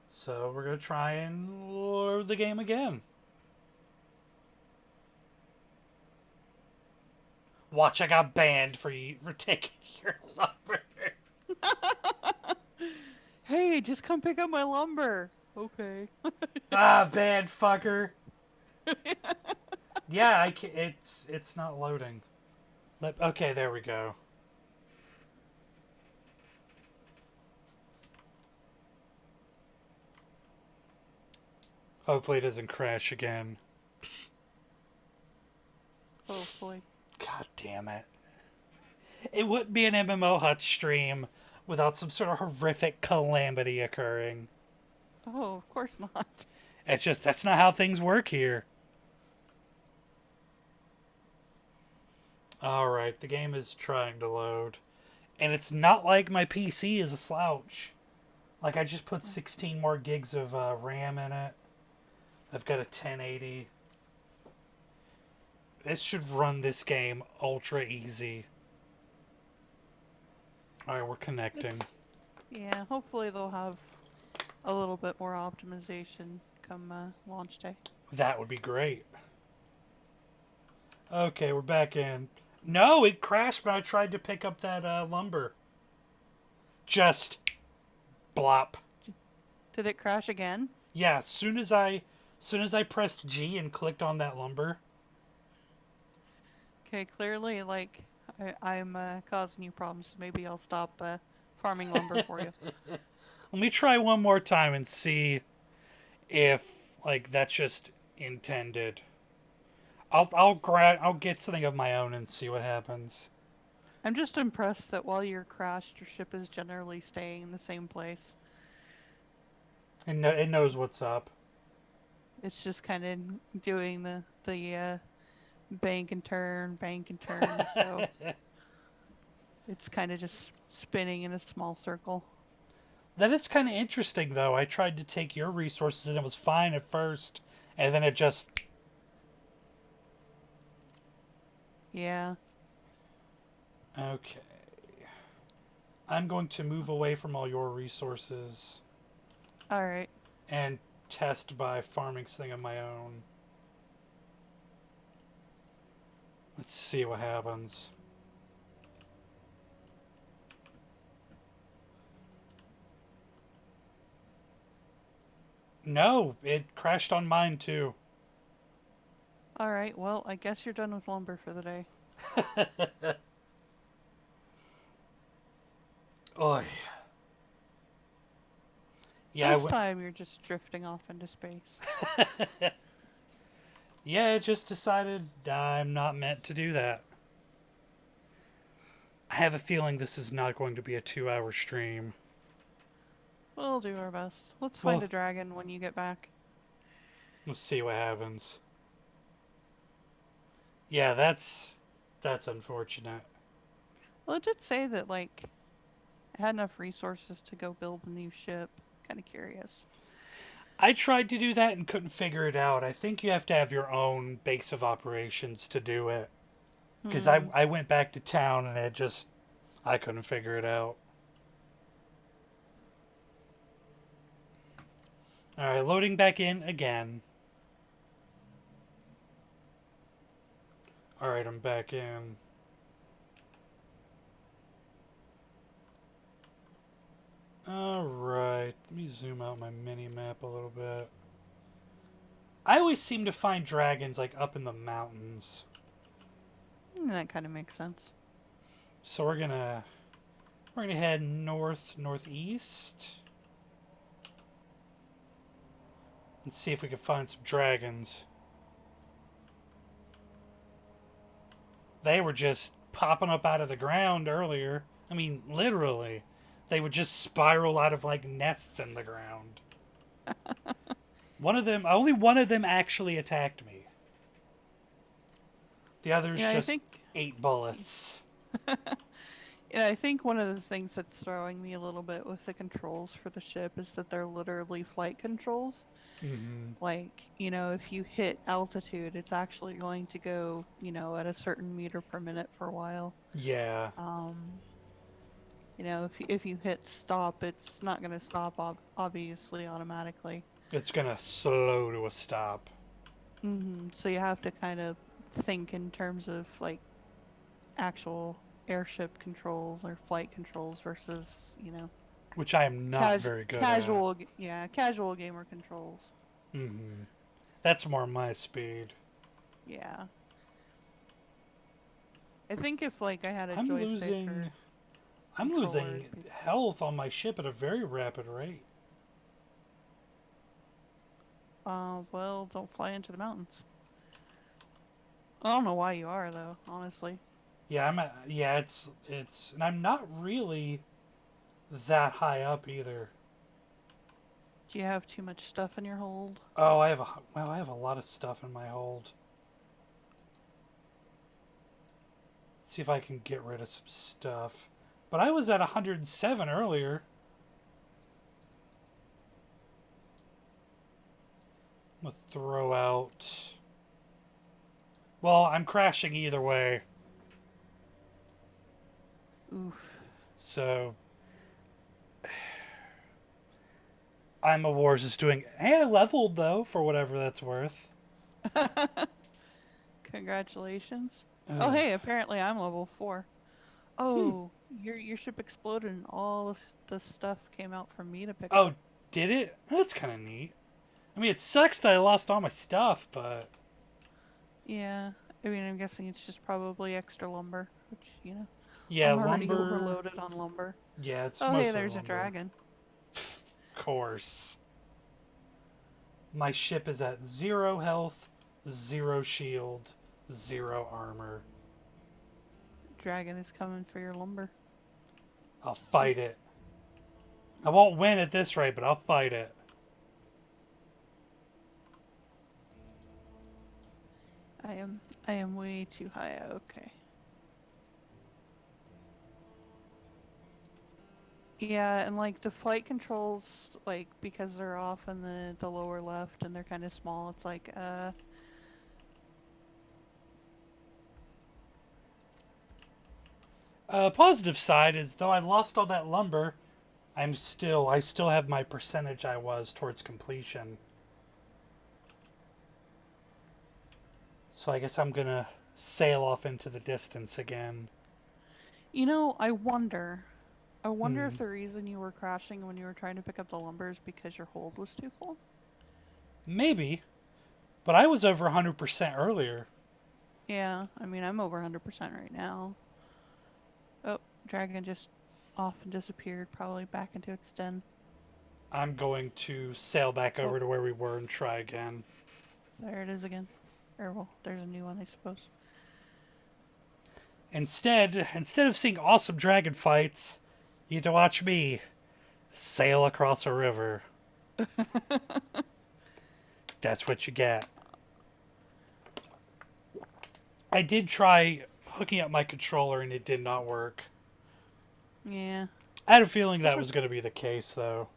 Speaker 1: So we're going to try and load the game again. Watch, I got banned for taking your lumber.
Speaker 2: Hey, just come pick up my lumber. Okay.
Speaker 1: Bad fucker. Yeah, it's not loading. Okay, there we go. Hopefully it doesn't crash again.
Speaker 2: Hopefully.
Speaker 1: God damn it. It wouldn't be an MMOHuts stream without some sort of horrific calamity occurring.
Speaker 2: Oh, of course not.
Speaker 1: It's just, that's not how things work here. Alright, the game is trying to load. And it's not like my PC is a slouch. Like, I just put 16 more gigs of RAM in it. I've got a 1080. It should run this game ultra easy. Alright, we're connecting.
Speaker 2: Yeah, hopefully they'll have a little bit more optimization come launch day.
Speaker 1: That would be great. Okay, we're back in. No, it crashed when I tried to pick up that lumber. Just blop.
Speaker 2: Did it crash again?
Speaker 1: Yeah, soon as I pressed G and clicked on that lumber.
Speaker 2: Okay, clearly, like, I'm causing you problems, so maybe I'll stop farming lumber for you.
Speaker 1: Let me try one more time and see if like that's just intended. I'll get something of my own and see what happens.
Speaker 2: I'm just impressed that while you're crashed, your ship is generally staying in the same place.
Speaker 1: It knows what's up.
Speaker 2: It's just kind of doing the bank and turn, so it's kind of just spinning in a small circle.
Speaker 1: That is kind of interesting, though. I tried to take your resources and it was fine at first, and then it just...
Speaker 2: Yeah.
Speaker 1: Okay. I'm going to move away from all your resources.
Speaker 2: Alright.
Speaker 1: And test by farming something of my own. Let's see what happens. No, it crashed on mine too.
Speaker 2: Alright, well, I guess you're done with lumber for the day.
Speaker 1: Oy. Yeah,
Speaker 2: this time you're just drifting off into space.
Speaker 1: Yeah, it just decided I'm not meant to do that. I have a feeling this is not going to be a 2-hour stream.
Speaker 2: We'll do our best. Let's find a dragon when you get back.
Speaker 1: Let's see what happens. Yeah, that's unfortunate.
Speaker 2: Well, it did say that, like, I had enough resources to go build a new ship. Kind of curious.
Speaker 1: I tried to do that and couldn't figure it out. I think you have to have your own base of operations to do it. Because I went back to town and I couldn't figure it out. Alright, loading back in again. Alright, I'm back in. Alright, let me zoom out my mini-map a little bit. I always seem to find dragons, like, up in the mountains.
Speaker 2: That kind of makes sense.
Speaker 1: So we're gonna head northeast. And see if we can find some dragons. They were just popping up out of the ground earlier. I mean, literally. They would just spiral out of, like, nests in the ground. Only one of them actually attacked me. The others just ate bullets.
Speaker 2: Yeah, I think one of the things that's throwing me a little bit with the controls for the ship is that they're literally flight controls.
Speaker 1: Mm-hmm.
Speaker 2: Like, you know, if you hit altitude, it's actually going to go, you know, at a certain meter per minute for a while.
Speaker 1: Yeah.
Speaker 2: You know, if you hit stop, it's not going to stop obviously automatically.
Speaker 1: It's going to slow to a stop.
Speaker 2: So you have to kind of think in terms of, like, actual airship controls or flight controls versus, you know...
Speaker 1: Which I am not very good
Speaker 2: at. Yeah, casual gamer controls.
Speaker 1: Mm-hmm. That's more my speed.
Speaker 2: Yeah. I think if, like, I had a joystick
Speaker 1: I'm losing health on my ship at a very rapid rate.
Speaker 2: Well, don't fly into the mountains. I don't know why you are, though, honestly.
Speaker 1: Yeah, it's and I'm not really that high up either.
Speaker 2: Do you have too much stuff in your hold?
Speaker 1: Oh, I have a lot of stuff in my hold. Let's see if I can get rid of some stuff. But I was at 107 earlier. I'm gonna throw out Well, I'm crashing either way.
Speaker 2: Oof.
Speaker 1: So, AIMA Wars is doing... Hey, I leveled, though, for whatever that's worth.
Speaker 2: Congratulations. Oh,
Speaker 1: Ugh.
Speaker 2: hey, apparently I'm level 4. Oh, your ship exploded and all of the stuff came out for me to pick up.
Speaker 1: Oh, did it? That's kind of neat. I mean, it sucks that I lost all my stuff, but...
Speaker 2: Yeah. I mean, I'm guessing it's just probably extra lumber, which,
Speaker 1: Yeah,
Speaker 2: I'm already
Speaker 1: lumber...
Speaker 2: overloaded on lumber.
Speaker 1: Yeah, it's
Speaker 2: Oh, hey,
Speaker 1: mostly
Speaker 2: there's a
Speaker 1: lumber.
Speaker 2: dragon.
Speaker 1: Of course. My ship is at 0 health, 0 shield, 0 armor.
Speaker 2: Dragon is coming for your lumber.
Speaker 1: I'll fight it. I won't win at this rate, but I'll fight it.
Speaker 2: I am way too high. Okay. Yeah, and like the flight controls, like because they're off in the lower left and they're kind of small, it's like
Speaker 1: Positive side is, though I lost all that lumber, I still have my percentage I was towards completion. So I guess I'm gonna sail off into the distance again.
Speaker 2: I wonder
Speaker 1: Hmm.
Speaker 2: if the reason you were crashing when you were trying to pick up the lumber is because your hold was too full.
Speaker 1: Maybe, but I was over 100% earlier.
Speaker 2: Yeah, I mean I'm over 100% right now. Oh, dragon just off and disappeared, probably back into its den.
Speaker 1: I'm going to sail back
Speaker 2: Oh,
Speaker 1: over to where we were and try again.
Speaker 2: there it is again. Or well, there's a new one, I suppose.
Speaker 1: Instead of seeing awesome dragon fights, you get to watch me sail across a river. That's what you get. I did try hooking up my controller and it did not work.
Speaker 2: Yeah,
Speaker 1: I had a feeling
Speaker 2: that's
Speaker 1: that
Speaker 2: what.
Speaker 1: was going to be the case, though.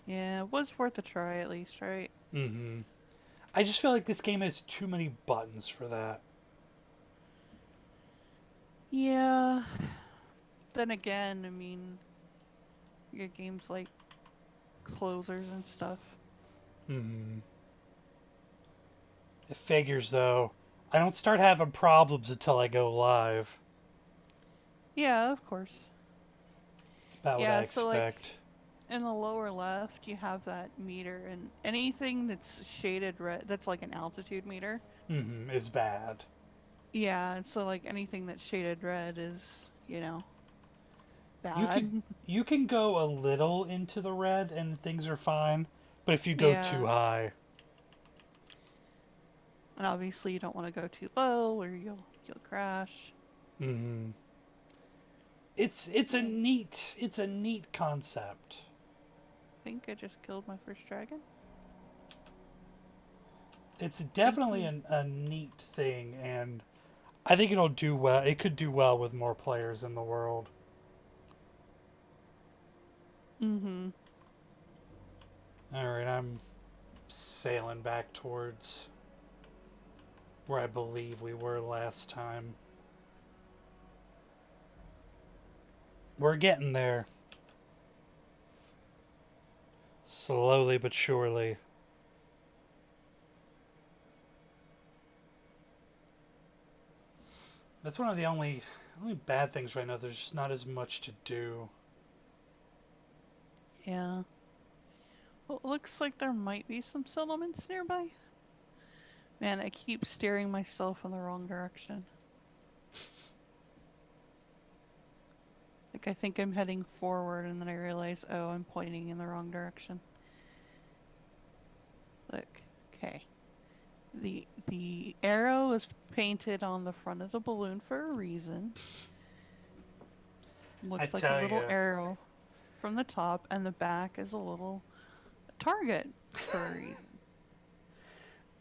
Speaker 2: Yeah, it was worth a try at least, right?
Speaker 1: Mm-hmm. I just feel like this game has too many buttons for that.
Speaker 2: Yeah. Then again, I mean, you get games like closers and stuff.
Speaker 1: Mm-hmm. It figures, though. I don't start having problems until I go live.
Speaker 2: Yeah, of course.
Speaker 1: It's about what I
Speaker 2: Yeah, so like
Speaker 1: expect.
Speaker 2: in the lower left, you have that meter, and anything that's shaded red, that's like an altitude meter.
Speaker 1: Mm-hmm. Is bad.
Speaker 2: Yeah, and so like anything that's shaded red is,
Speaker 1: You could
Speaker 2: bad.
Speaker 1: you can go a little into the red and things are fine, but if you go too
Speaker 2: Yeah,
Speaker 1: high,
Speaker 2: and obviously you don't want to go too low or you'll crash.
Speaker 1: mm-hmm. It's a
Speaker 2: Yeah, I
Speaker 1: neat concept.
Speaker 2: think I just killed my first dragon.
Speaker 1: It's
Speaker 2: Thank
Speaker 1: definitely
Speaker 2: you.
Speaker 1: a neat thing, and I think it'll do well. It could do well with more players in the world.
Speaker 2: Mm-hmm.
Speaker 1: All right, I'm sailing back towards where I believe we were last time. We're getting there. Slowly but surely. That's one of the only bad things right now. There's just not as much to do.
Speaker 2: Yeah. Well, it looks like there might be some settlements nearby. Man, I keep steering myself in the wrong direction. Like, I think I'm heading forward, and then I realize, oh, I'm pointing in the wrong direction. Look, okay. The arrow is painted on the front of the balloon for a reason.
Speaker 1: I
Speaker 2: Looks like a
Speaker 1: tell
Speaker 2: little
Speaker 1: you.
Speaker 2: arrow from the top, and the back is a little target for a reason.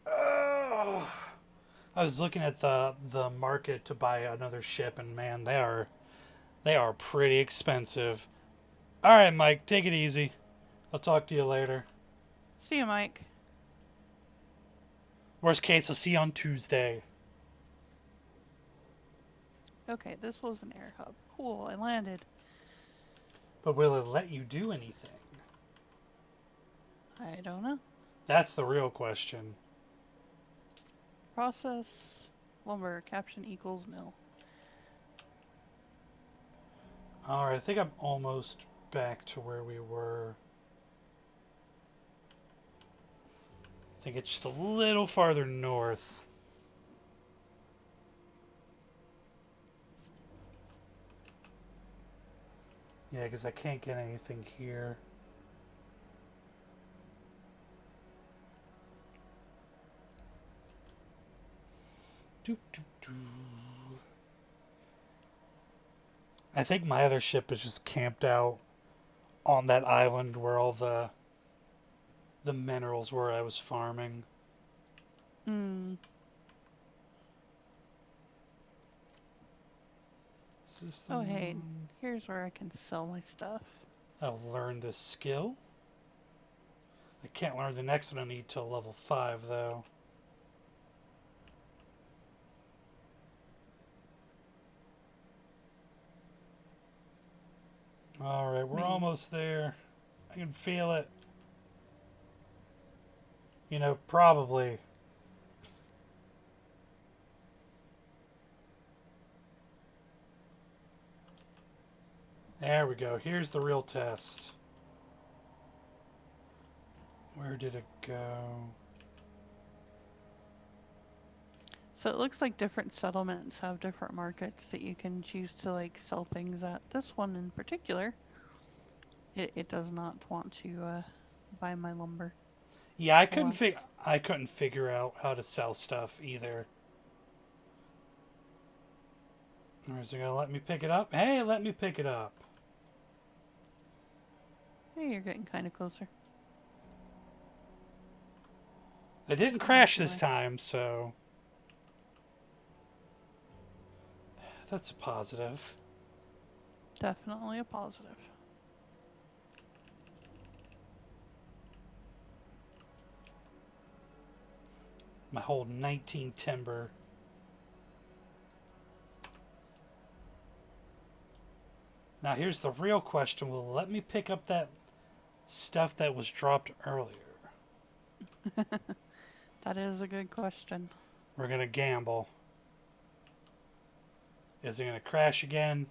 Speaker 1: Oh, I was looking at the market to buy another ship, and man, they are pretty expensive. All right, Mike, take it easy. I'll talk to you later.
Speaker 2: See you, Mike.
Speaker 1: Worst case, I'll see you on Tuesday.
Speaker 2: Okay, this was an air hub. Cool, I landed.
Speaker 1: But will it let you do anything?
Speaker 2: I don't know.
Speaker 1: That's the real question.
Speaker 2: Process lumber caption equals nil.
Speaker 1: Alright, I think I'm almost back to where we were. I think it's just a little farther north. Yeah, because I can't get anything here. Doo, doo, doo. I think my other ship is just camped out on that island where all the minerals were I was farming.
Speaker 2: Hmm.
Speaker 1: System.
Speaker 2: Oh, hey, here's where I can sell my stuff.
Speaker 1: I'll learn this skill. I can't learn the next one I need till level 5 though. Alright, we're
Speaker 2: Man.
Speaker 1: almost there. I can feel it. You know, probably. There we go. Here's the real test. Where did it go?
Speaker 2: So it looks like different settlements have different markets that you can choose to like sell things at. This one in particular, it does not want to buy my lumber.
Speaker 1: Yeah,
Speaker 2: Alas.
Speaker 1: I couldn't figure out how to sell stuff either. Or is it gonna let me pick it up? Hey, let me pick it up.
Speaker 2: Hey, you're getting kind of closer.
Speaker 1: It didn't crash this time, so that's a positive.
Speaker 2: Definitely a positive.
Speaker 1: My whole 19 timber. Now here's the real question. Will it let me pick up that stuff that was dropped earlier?
Speaker 2: That is a good question.
Speaker 1: We're gonna gamble. Is it gonna crash again?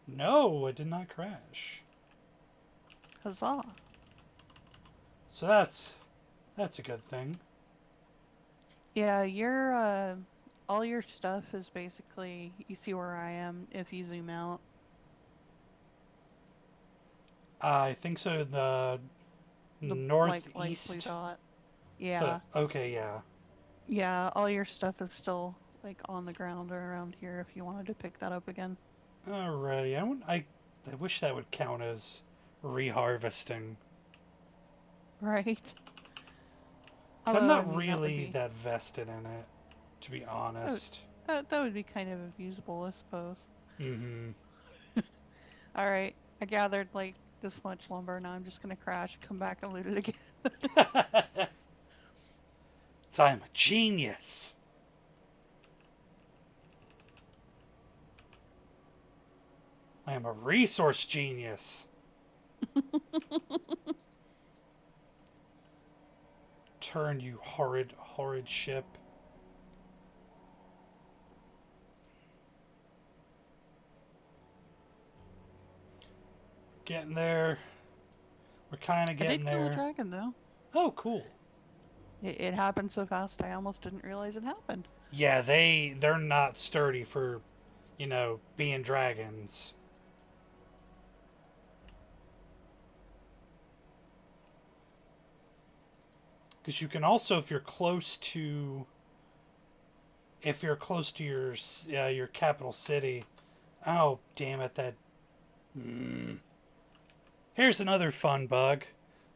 Speaker 1: No, it did not crash.
Speaker 2: Huzzah.
Speaker 1: So that's a good thing.
Speaker 2: Yeah, your all your stuff is basically, you see where I am if you zoom out.
Speaker 1: I think so. The
Speaker 2: The like light blue
Speaker 1: northeast.
Speaker 2: dot. Yeah.
Speaker 1: Okay, yeah.
Speaker 2: Yeah, all your stuff is still like on the ground or around here if you wanted to pick that up again.
Speaker 1: Alrighty. I wish that would count as reharvesting.
Speaker 2: Right?
Speaker 1: Cause I'm
Speaker 2: Although, I
Speaker 1: not
Speaker 2: mean,
Speaker 1: really that vested in it, to be honest.
Speaker 2: that would be kind of abusable, I suppose.
Speaker 1: Mm-hmm.
Speaker 2: All right, I gathered like this much lumber. Now I'm just gonna crash, come back and loot it again.
Speaker 1: So I'm a genius. I am a resource genius. Turn, you horrid, horrid ship. Getting there. We're kind of
Speaker 2: I
Speaker 1: getting
Speaker 2: did kill a
Speaker 1: there.
Speaker 2: dragon though.
Speaker 1: Oh, cool.
Speaker 2: It happened so fast I almost didn't realize it happened.
Speaker 1: Yeah, they're not sturdy for, being dragons. Because you can also, if you're close to your capital city. Oh, damn it! Here's another fun bug.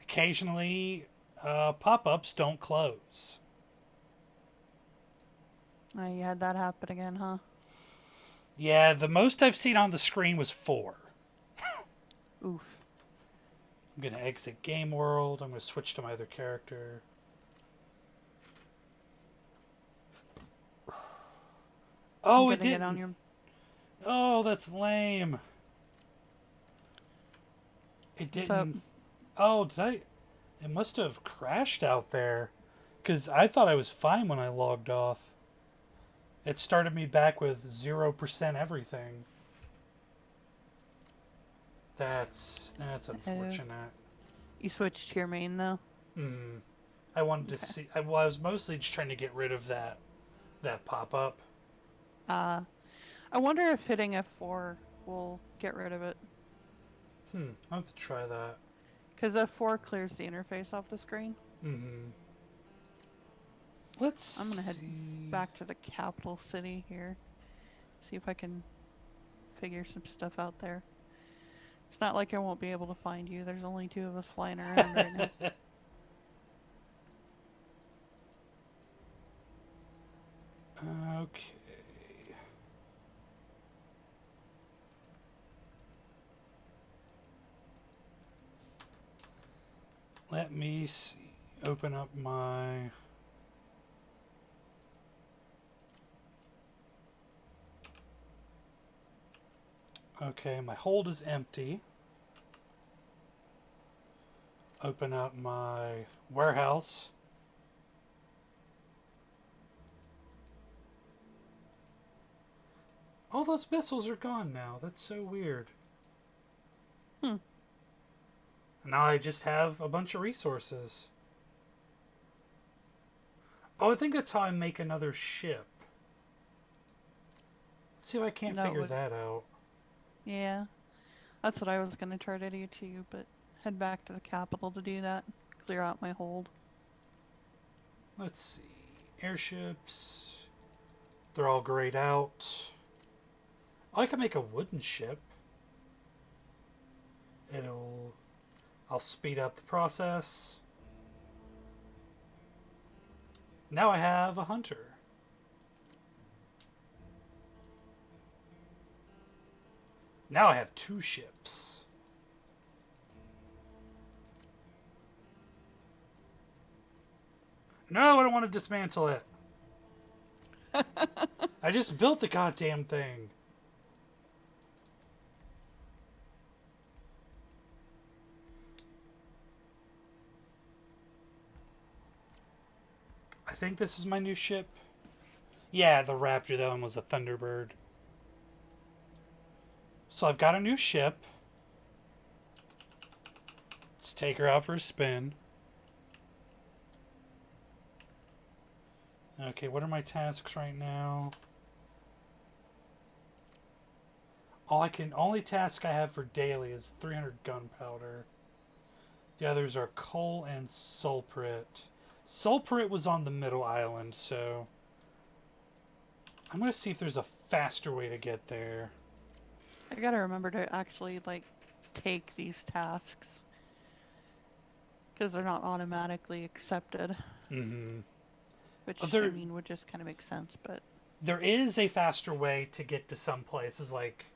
Speaker 1: Occasionally, pop-ups don't close.
Speaker 2: You had that happen again, huh?
Speaker 1: Yeah, the most I've seen on the screen was 4.
Speaker 2: Oof.
Speaker 1: I'm gonna exit game world. I'm gonna switch to my other character. Oh, it
Speaker 2: getting it on
Speaker 1: didn't.
Speaker 2: your.
Speaker 1: Oh, that's lame. It
Speaker 2: What's up?
Speaker 1: didn't. Oh, did I? It must have crashed out there. Because I thought I was fine when I logged off. It started me back with 0% everything. That's
Speaker 2: Uh,
Speaker 1: unfortunate.
Speaker 2: you switched to your main though.
Speaker 1: Hmm. I wanted to
Speaker 2: Okay.
Speaker 1: see. Well, I was mostly just trying to get rid of that pop up.
Speaker 2: Uh, I wonder if hitting F4 will get rid of it.
Speaker 1: I'll have to try that.
Speaker 2: Because F4 clears the interface off the screen.
Speaker 1: Hmm. Let's
Speaker 2: I'm gonna head
Speaker 1: see.
Speaker 2: back to the capital city here. See if I can figure some stuff out there. It's not like I won't be able to find you. There's only two of us flying around right now.
Speaker 1: Okay. Let me see. Open up my. Okay, my hold is empty. Open up my warehouse. All those missiles are gone now. That's so weird.
Speaker 2: Hmm.
Speaker 1: Now I just have a bunch of resources. Oh, I think that's how I make another ship. Let's see if I can't
Speaker 2: No, it
Speaker 1: figure
Speaker 2: would.
Speaker 1: that out.
Speaker 2: Yeah, that's what I was gonna try to do too, but head back to the capital to do that. Clear out my hold.
Speaker 1: Let's see. Airships. They're all grayed out. Oh, I can make a wooden ship. It'll. I'll speed up the process. Now I have a hunter. Now I have two ships. No, I don't want to dismantle it. I just built the goddamn thing. I think this is my new ship. Yeah, the Raptor, that one was a Thunderbird. So I've got a new ship. Let's take her out for a spin. Okay, what are my tasks right now? Only task I have for daily is 300 gunpowder. The others are coal and sulprit. Sulprit was on the middle island, so I'm gonna see if there's a faster way to get there.
Speaker 2: I gotta remember to actually like take these tasks because they're not automatically accepted.
Speaker 1: Mm-hmm.
Speaker 2: Which I
Speaker 1: There,
Speaker 2: mean would just kind of make sense, but
Speaker 1: there is a faster way to get to some places. Like,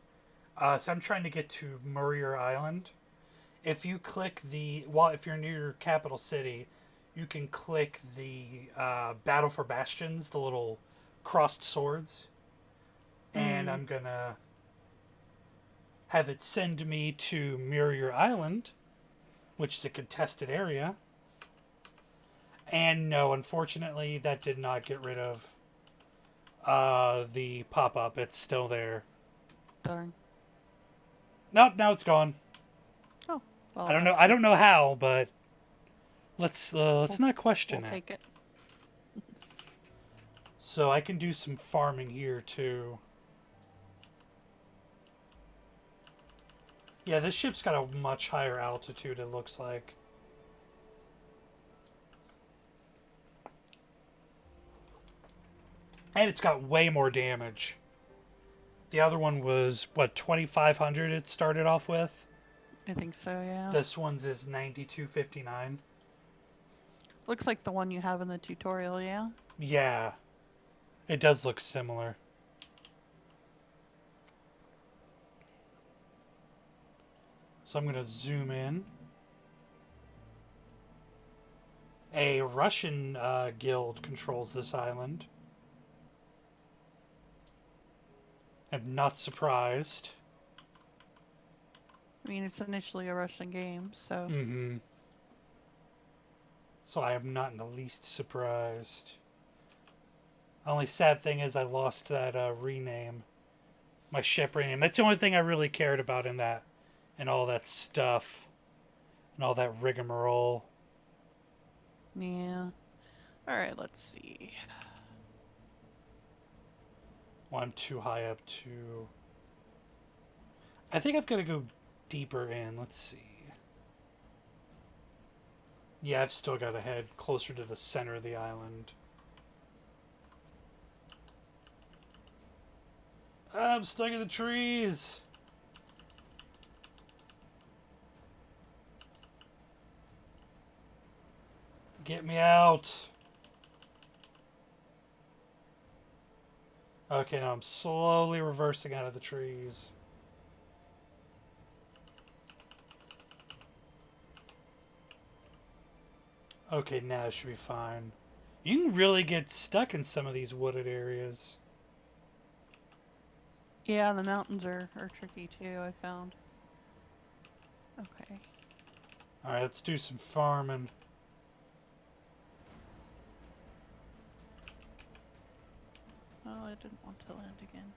Speaker 1: so I'm trying to get to Murrier Island. If you click if you're near your capital city, you can click the Battle for Bastions, the little crossed swords, and
Speaker 2: mm,
Speaker 1: I'm gonna have it send me to Murrier Island, which is a contested area. And no, unfortunately, that did not get rid of the pop up. It's still there.
Speaker 2: darn.
Speaker 1: Nope, now it's gone.
Speaker 2: Oh,
Speaker 1: I
Speaker 2: well,
Speaker 1: don't know.
Speaker 2: that's
Speaker 1: I
Speaker 2: good.
Speaker 1: don't know how, but let's
Speaker 2: We'll,
Speaker 1: not
Speaker 2: we'll
Speaker 1: question it.
Speaker 2: take it.
Speaker 1: So I can do some farming here too. Yeah, this ship's got a much higher altitude. It looks like. And it's got way more damage. The other one was, what, 2,500 it started off with?
Speaker 2: I think so, yeah.
Speaker 1: This one's is 9,259.
Speaker 2: Looks like the one you have in the tutorial, yeah?
Speaker 1: Yeah, it does look similar. So I'm going to zoom in. A Russian guild controls this island. I'm not surprised.
Speaker 2: I mean, it's initially a Russian game, so.
Speaker 1: Mm-hmm. So I am not in the least surprised. Only sad thing is I lost that rename. My ship rename. That's the only thing I really cared about in that. And all that stuff. And all that rigmarole.
Speaker 2: Yeah. Alright, let's see.
Speaker 1: Well, I'm too high up to... I think I've got to go deeper in. Let's see. Yeah, I've still got to head closer to the center of the island. I'm stuck in the trees. Get me out. Okay, now I'm slowly reversing out of the trees. Okay, now it should be fine. You can really get stuck in some of these wooded areas.
Speaker 2: Yeah, the mountains are tricky too, I found. Okay.
Speaker 1: Alright, let's do some farming.
Speaker 2: Oh, I didn't want to land again.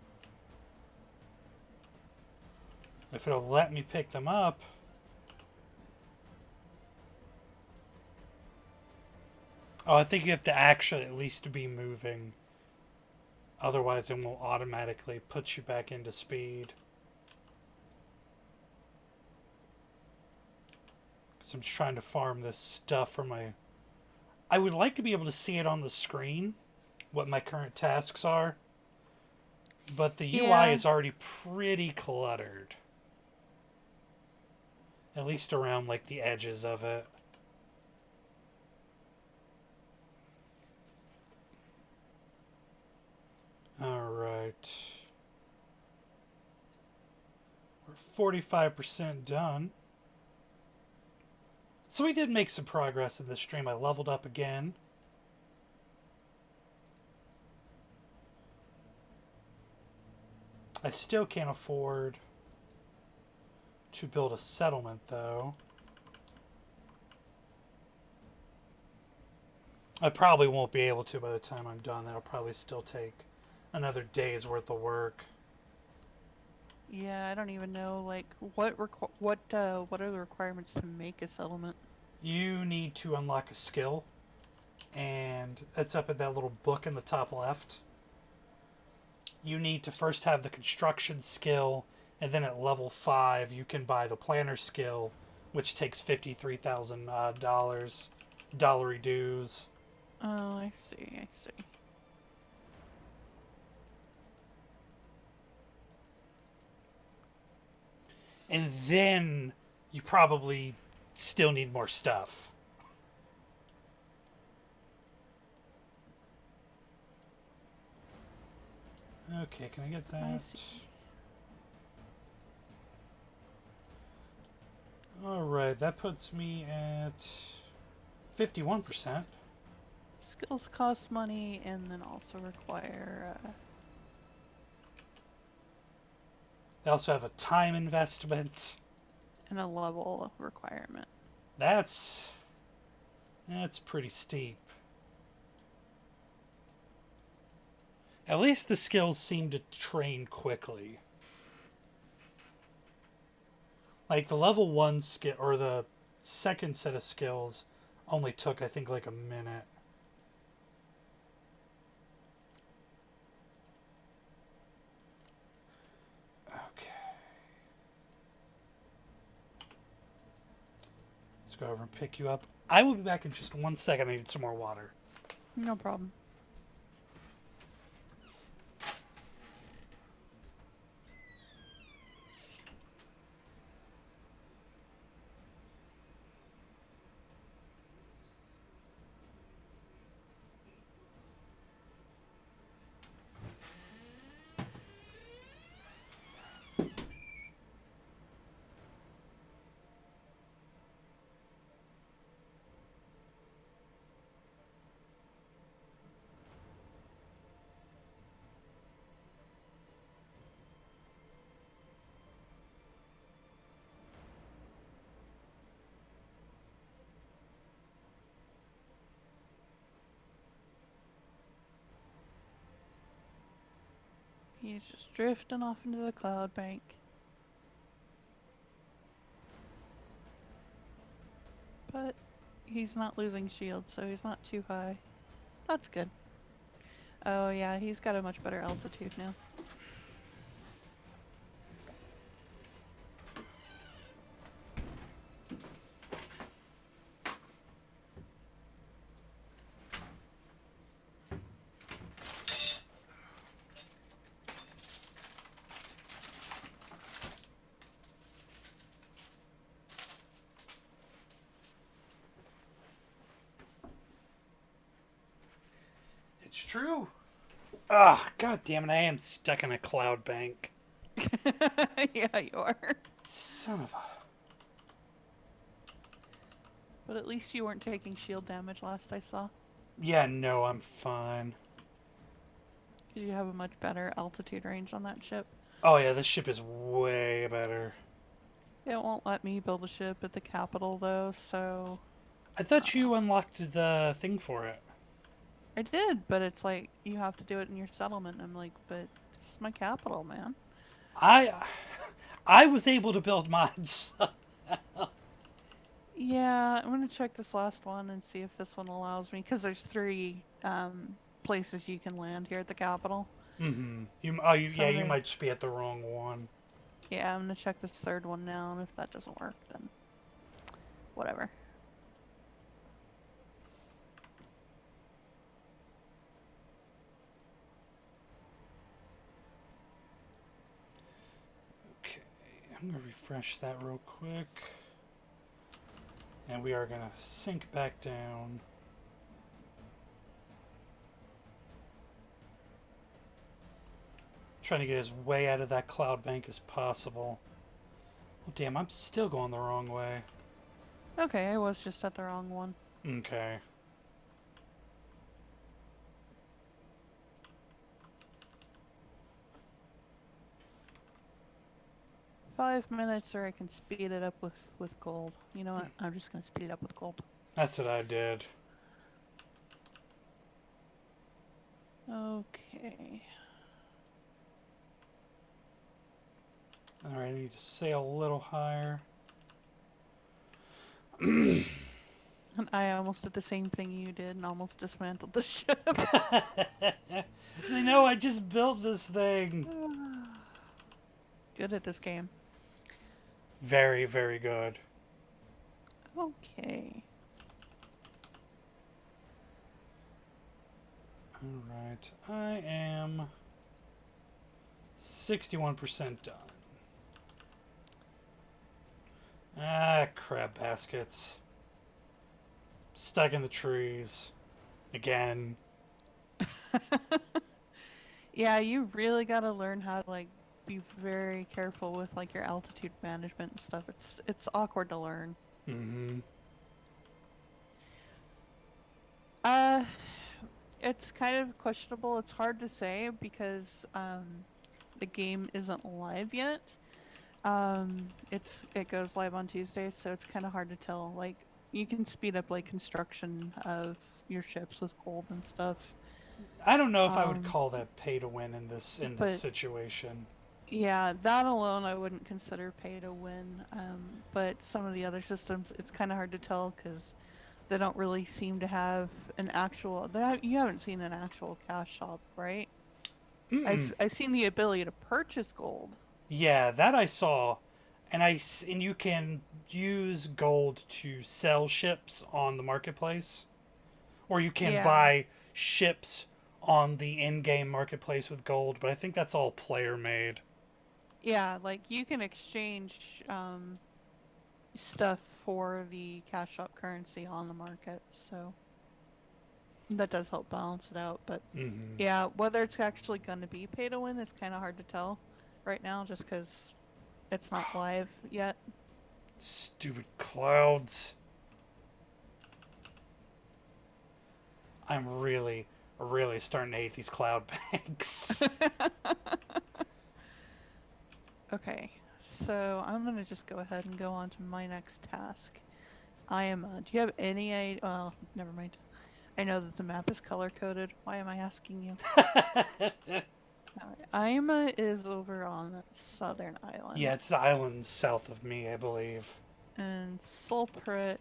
Speaker 1: If it'll let me pick them up. Oh, I think you have to actually at least be moving. Otherwise, it won't automatically put you back into speed. Because I'm just trying to farm this stuff for my... I would like to be able to see it on the screen, what my current tasks are. But the UI is already pretty cluttered. At least around, like, the edges of it. Alright. We're 45% done. So we did make some progress in this stream. I leveled up again. I still can't afford to build a settlement, though. I probably won't be able to by the time I'm done. That'll probably still take another day's worth of work.
Speaker 2: Yeah, I don't even know, like, what are the requirements to make a settlement?
Speaker 1: You need to unlock a skill, and it's up in that little book in the top left. You need to first have the construction skill, and then at level 5 you can buy the planner skill, which takes $53,000 dollary dues.
Speaker 2: Oh, I see, I see.
Speaker 1: And then you probably still need more stuff. Okay, can I get that?
Speaker 2: I see.
Speaker 1: Alright, that puts me at 51%.
Speaker 2: Skills cost money and then also require,
Speaker 1: They also have a time investment.
Speaker 2: and a level requirement.
Speaker 1: That's pretty steep. At least the skills seem to train quickly. Like the level 1 skill, or the second set of skills, only took, I think, like a minute. Okay. Let's go over and pick you up. I will be back in just 1 second. I need some more water.
Speaker 2: No problem. He's just drifting off into the cloud bank. But he's not losing shield, so he's not too high. That's good. Oh yeah, he's got a much better altitude now.
Speaker 1: It's true. Ah, god damn it! I am stuck in a cloud bank.
Speaker 2: Yeah, you are.
Speaker 1: Son of a.
Speaker 2: But at least you weren't taking shield damage last I saw.
Speaker 1: Yeah, no, I'm fine.
Speaker 2: Because you have a much better altitude range on that ship.
Speaker 1: Oh yeah, this ship is way better.
Speaker 2: It won't let me build a ship at the capital though, so
Speaker 1: I thought you unlocked the thing for it.
Speaker 2: I did, but it's like you have to do it in your settlement. I'm like, but this is my capital, man.
Speaker 1: I was able to build mods.
Speaker 2: Yeah, I'm gonna check this last one and see if this one allows me, because there's 3 places you can land here at the capital.
Speaker 1: Mm-hmm.
Speaker 2: So
Speaker 1: Yeah, you might just be at the wrong one.
Speaker 2: Yeah, I'm gonna check this 3rd one now, and if that doesn't work, then whatever.
Speaker 1: Okay, I'm gonna refresh that real quick. And we are gonna sink back down. Trying to get as way out of that cloud bank as possible. Oh, damn, I'm still going the wrong way.
Speaker 2: Okay, I was just at the wrong one.
Speaker 1: Okay.
Speaker 2: Five minutes, or I can speed it up with gold. You know what? I'm just gonna speed it up with gold.
Speaker 1: That's what I did.
Speaker 2: Okay.
Speaker 1: Alright, I need to sail a little higher.
Speaker 2: And I almost did the same thing you did and almost dismantled the ship.
Speaker 1: I know, I just built this thing.
Speaker 2: Good at this game.
Speaker 1: Very, very good.
Speaker 2: Okay.
Speaker 1: Alright, I am 61% done. Ah, crab baskets. Stuck in the trees. Again.
Speaker 2: Yeah, you really gotta learn how to, like, be very careful with, like, your altitude management and stuff. It's awkward to learn.
Speaker 1: Mm-hmm.
Speaker 2: It's kind of questionable. It's hard to say because the game isn't live yet. It goes live on Tuesday, so it's kind of hard to tell. Like, you can speed up like construction of your ships with gold and stuff.
Speaker 1: I don't know if I would call that pay to win in this
Speaker 2: but-
Speaker 1: situation.
Speaker 2: Yeah, that alone I wouldn't consider pay to win. But some of the other systems, it's kind of hard to tell because they don't really seem to have an actual. You haven't seen an actual cash shop, right? I've seen the ability to purchase gold.
Speaker 1: Yeah, that I saw, and you can use gold to sell ships on the marketplace, or you can buy ships on the in-game marketplace with gold. But I think that's all player made.
Speaker 2: Yeah, like you can exchange stuff for the cash shop currency on the market, so that does help balance it out. But yeah, whether it's actually going to be pay to win is kind of hard to tell right now, just because it's not live yet.
Speaker 1: Stupid clouds. I'm really, really starting to hate these cloud banks.
Speaker 2: Okay, so I'm gonna just go ahead and go on to my next task. AIMA. Do you have any idea? Well, never mind. I know that the map is color coded. Why am I asking you? AIMA is over on that southern
Speaker 1: Yeah,
Speaker 2: island.
Speaker 1: it's the island south of me, I believe.
Speaker 2: And Sulprit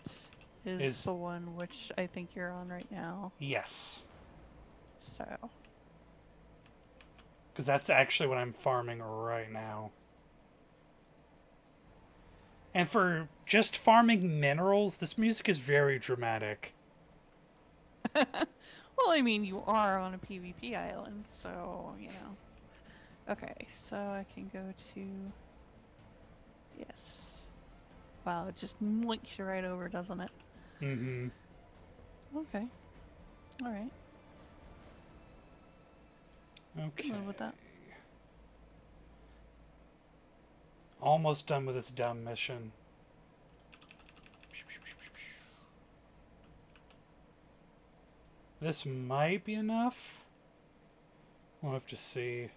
Speaker 2: is
Speaker 1: Is
Speaker 2: the one which I think you're on right now.
Speaker 1: yes.
Speaker 2: So,
Speaker 1: Because that's actually what I'm farming right now. And for just farming minerals, this music is very dramatic.
Speaker 2: well, I mean, you are on a PvP island, so, you know. Okay, so I can go to. Yes. Wow, it just links you right over, doesn't it?
Speaker 1: Mm-hmm.
Speaker 2: Okay. Alright.
Speaker 1: Okay.
Speaker 2: Move with that.
Speaker 1: Almost done with this dumb mission. This might be enough. We'll have to see.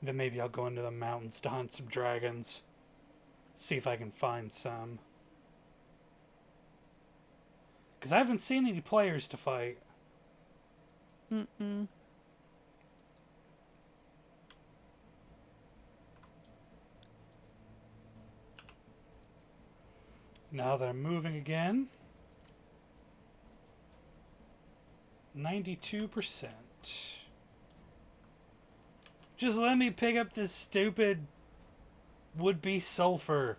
Speaker 1: Then maybe I'll go into the mountains to hunt some dragons. See if I can find some. Because I haven't seen any players to fight.
Speaker 2: Mm-mm.
Speaker 1: Now that I'm moving again. 92%. Just let me pick up this stupid would-be sulfur.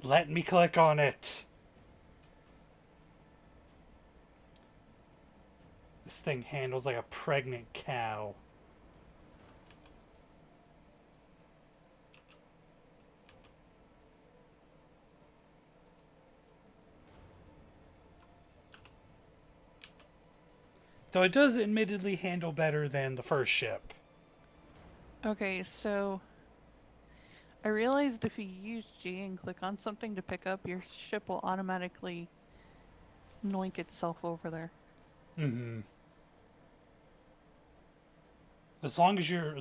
Speaker 1: Let me click on it. This thing handles like a pregnant cow. Though it does admittedly handle better than the first ship.
Speaker 2: Okay, so I realized if you use G and click on something to pick up, your ship will automatically noink itself over there.
Speaker 1: Mm-hmm. As long as you're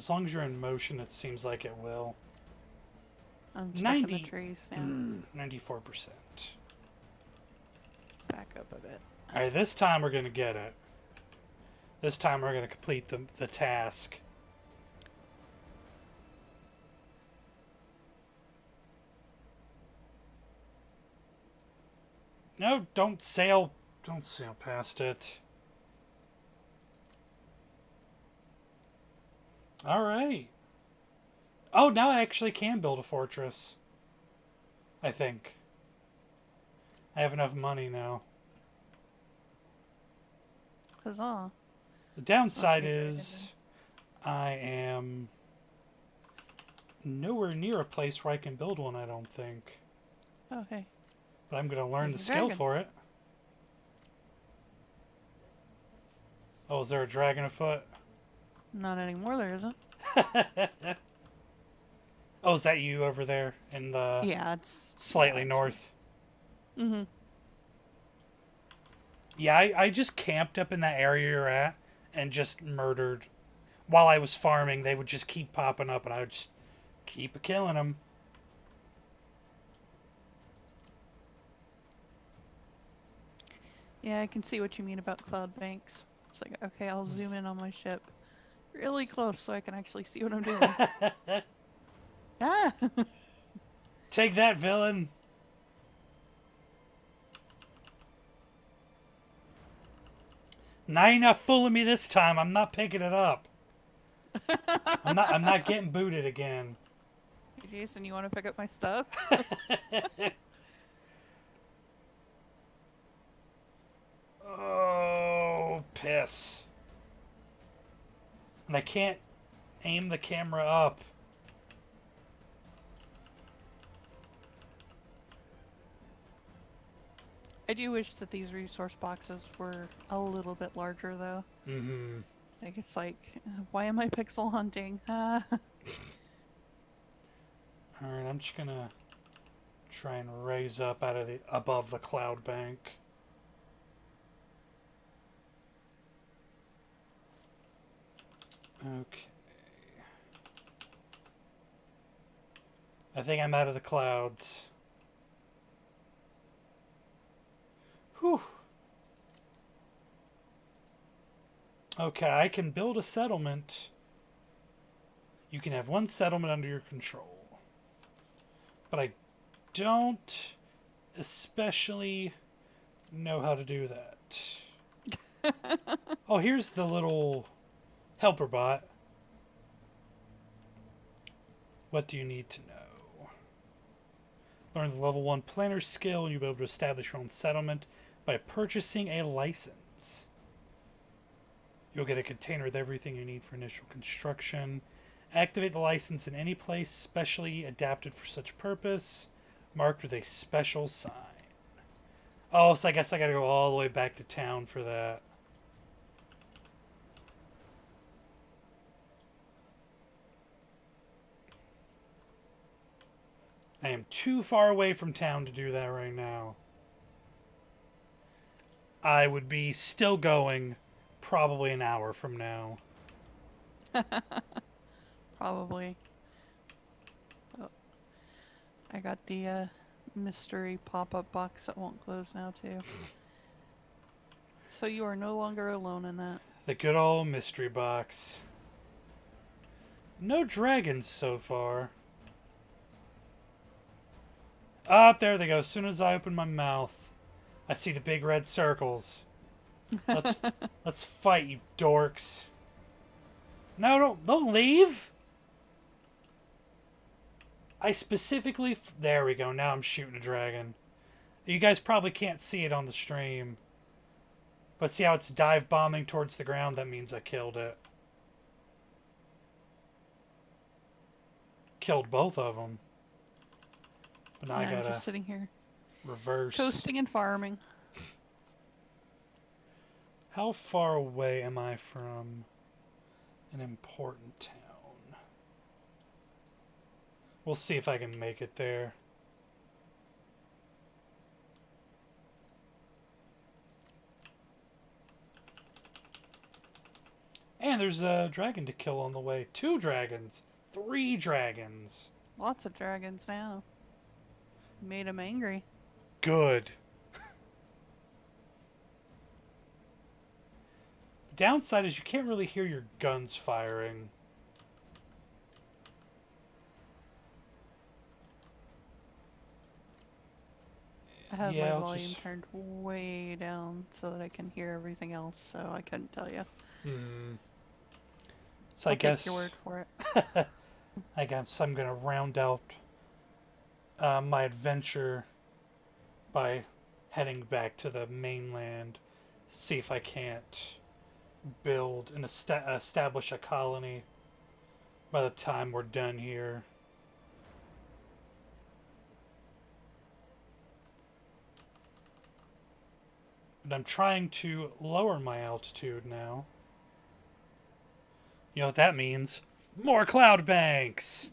Speaker 1: in motion, it seems like it will.
Speaker 2: I'm stuck in the
Speaker 1: 90
Speaker 2: trees now.
Speaker 1: 94%.
Speaker 2: Back up a bit.
Speaker 1: Alright, this time we're gonna get it. This time we're gonna complete the task. No, don't sail past it. Alright. Oh, now I actually can build a fortress. I think. I have enough money now.
Speaker 2: Huzzah.
Speaker 1: The
Speaker 2: It's not
Speaker 1: downside
Speaker 2: very dragon
Speaker 1: is I am nowhere near a place where I can build one, I don't think.
Speaker 2: then. Oh, hey.
Speaker 1: But I'm going to learn the
Speaker 2: There's a
Speaker 1: skill
Speaker 2: dragon.
Speaker 1: for it. Oh, is there a dragon afoot?
Speaker 2: Not anymore, there isn't.
Speaker 1: Oh, is that you over there in the
Speaker 2: Yeah, it's
Speaker 1: slightly north?
Speaker 2: Mm-hmm.
Speaker 1: Yeah, I just camped up in that area you're at and just murdered. While I was farming, they would just keep popping up and I would just keep killing them.
Speaker 2: Yeah, I can see what you mean about cloud banks. It's like, okay, I'll zoom in on my ship really close so I can actually see what I'm doing. Ah!
Speaker 1: Take that, villain! Now you're not fooling me this time. I'm not picking it up. I'm not getting booted again.
Speaker 2: Jason, you want to pick up my stuff?
Speaker 1: Oh, piss. And I can't aim the camera up.
Speaker 2: I do wish that these resource boxes were a little bit larger, though.
Speaker 1: Mm-hmm.
Speaker 2: Like, it's like, why am I pixel hunting? Ah.
Speaker 1: Alright, I'm just gonna try and raise up out of the above the cloud bank. Okay. I think I'm out of the clouds. Whew. Okay, I can build a settlement You can have one settlement under your control. But I don't especially know how to do that. Oh, here's the little helper bot. What do you need to know? Learn the level 1 planner skill, and you'll be able to establish your own settlement by purchasing a license. You'll get a container with everything you need for initial construction. Activate the license in any place specially adapted for such purpose, marked with a special sign. Oh, so I guess I gotta go all the way back to town for that. I am too far away from town to do that right now. I would be still going probably an hour from now.
Speaker 2: Probably. Oh, I got the mystery pop-up box that won't close now too. So you are no longer alone in that.
Speaker 1: The good old mystery box. No dragons so far. Up there they go. As soon as I open my mouth, I see the big red circles. Let's fight, you dorks. No, don't leave. I specifically... There we go. Now I'm shooting a dragon. You guys probably can't see it on the stream. But see how it's dive bombing towards the ground? That means I killed it. Killed both of them. But now I
Speaker 2: I'm
Speaker 1: gotta
Speaker 2: just sitting here
Speaker 1: reverse.
Speaker 2: coasting and farming.
Speaker 1: How far away am I from an important town? We'll see if I can make it there. And there's a dragon to kill on the way. 2 dragons. 3 dragons.
Speaker 2: Lots of dragons now. Made him angry.
Speaker 1: Good. The downside is you can't really hear your guns firing.
Speaker 2: I have
Speaker 1: Yeah,
Speaker 2: my
Speaker 1: I'll
Speaker 2: volume
Speaker 1: just-
Speaker 2: turned way down so that I can hear everything else, so I couldn't tell you.
Speaker 1: So
Speaker 2: I'll
Speaker 1: I guess
Speaker 2: take your word for it.
Speaker 1: I guess I'm gonna round out my adventure by heading back to the mainland, see if I can't build and establish a colony by the time we're done here. But I'm trying to lower my altitude now. You know what that means? More cloud banks!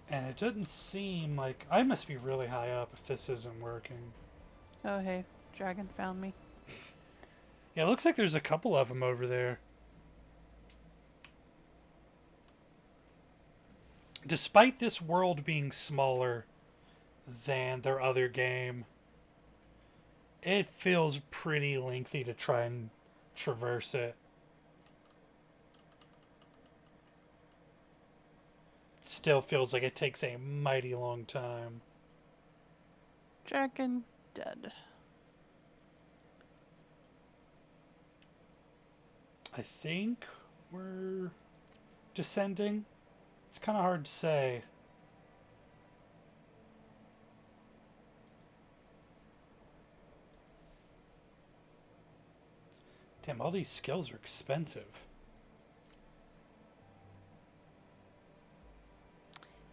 Speaker 1: And it doesn't seem like... I must be really high up if this isn't working.
Speaker 2: Oh, hey, dragon found me.
Speaker 1: Yeah, it looks like there's a couple of them over there. Despite this world being smaller than their other game, it feels pretty lengthy to try and traverse it. It still feels like it takes a mighty long time.
Speaker 2: Dragon dead.
Speaker 1: I think we're descending. It's kind of hard to say. Damn, all these skills are expensive.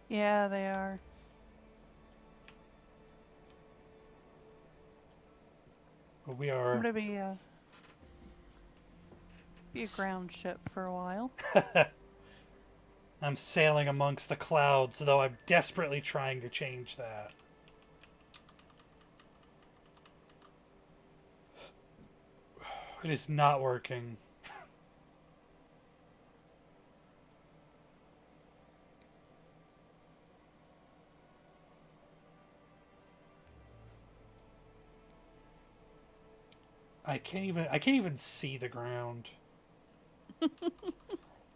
Speaker 2: Yeah, they are.
Speaker 1: But we
Speaker 2: I'm
Speaker 1: are...
Speaker 2: gonna be a ground ship for a while.
Speaker 1: I'm sailing amongst the clouds, though I'm desperately trying to change that. It is not working. I can't even see the ground.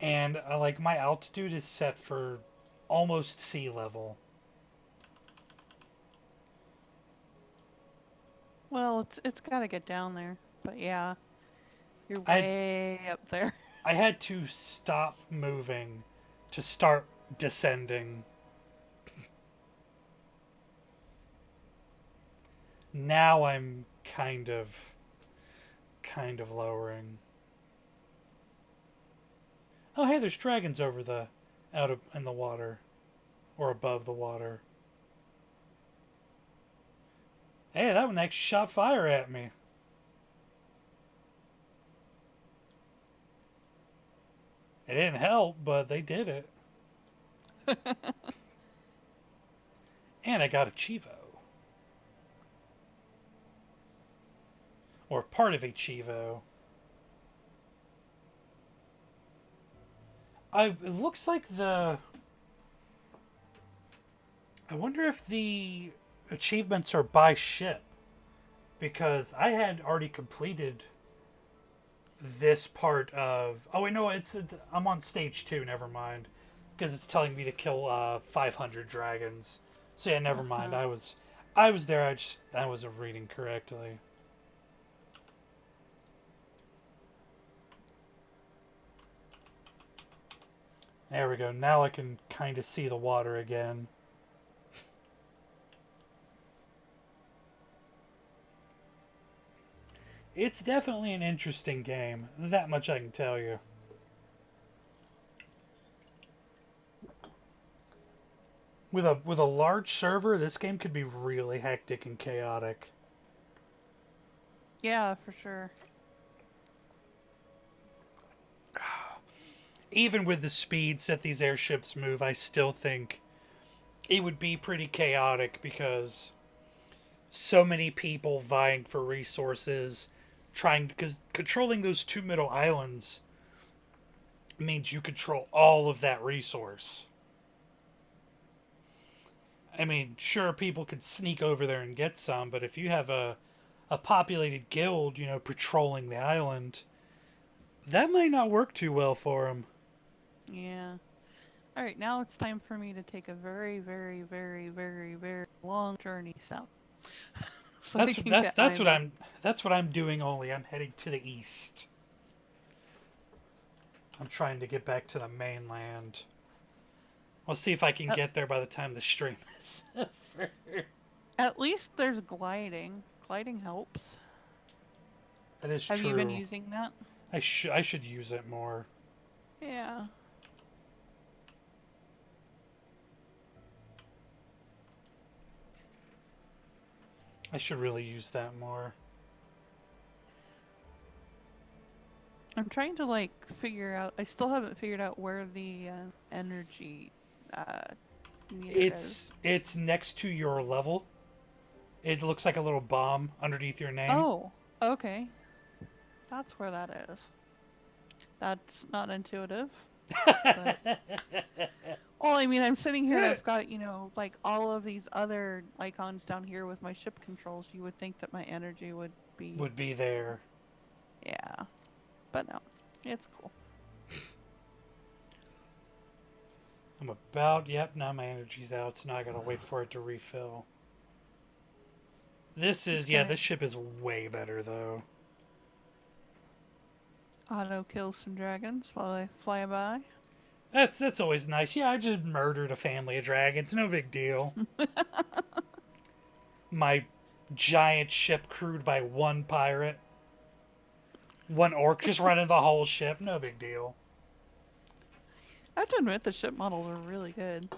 Speaker 1: And like my altitude is set for almost sea level.
Speaker 2: Well, it's got to get down there. But yeah, you're
Speaker 1: I
Speaker 2: way up there.
Speaker 1: I had to stop moving to start descending. Now I'm kind of lowering. Oh hey, there's dragons over the out of in the water or above the water. Hey, that one actually shot fire at me. It didn't help, but they did it. And I got a Chivo. Or part of a Chivo. It looks like the... I wonder if the achievements are by ship. Because I had already completed this part of... Oh, wait, no, I'm on stage 2, never mind. Because it's telling me to kill 500 dragons. So yeah, never mind. I was there, I wasn't reading correctly. There we go. Now I can kind of see the water again. It's definitely an interesting game. That much I can tell you. With a large server, this game could be really hectic and chaotic.
Speaker 2: Yeah, for sure.
Speaker 1: Even with the speeds that these airships move, I still think it would be pretty chaotic because so many people vying for resources, because controlling those two middle islands means you control all of that resource. I mean, sure, people could sneak over there and get some, but if you have a populated guild, patrolling the island, that might not work too well for them.
Speaker 2: Yeah. All right, now it's time for me to take a very, very, very, very, very long journey south, so I
Speaker 1: That's
Speaker 2: can
Speaker 1: that's
Speaker 2: get
Speaker 1: that's what
Speaker 2: AIMA.
Speaker 1: I'm doing. Only I'm heading to the east. I'm trying to get back to the mainland. We'll see if I can get there by the time the stream is over.
Speaker 2: At least there's gliding. Gliding helps.
Speaker 1: That is
Speaker 2: Have you been
Speaker 1: true.
Speaker 2: using that?
Speaker 1: I should use it more.
Speaker 2: Yeah.
Speaker 1: I should really use that more.
Speaker 2: I'm trying to like figure out. I still haven't figured out where the energy uh, meter is.
Speaker 1: It's next to your level. It looks like a little bomb underneath your name.
Speaker 2: Oh, okay. That's where that is. That's not intuitive. But well, I mean, I'm sitting here and I've got, like all of these other icons down here with my ship controls. You would think that my energy would be,
Speaker 1: Would be there.
Speaker 2: yeah, but no, it's cool.
Speaker 1: Yep, now my energy's out, so now I gotta wait for it to refill. This ship is way better, though.
Speaker 2: Auto kill some dragons while I fly by.
Speaker 1: That's always nice. Yeah, I just murdered a family of dragons. No big deal. My giant ship crewed by one pirate. One orc just running the whole ship. No big deal.
Speaker 2: I have to admit, the ship models are really good.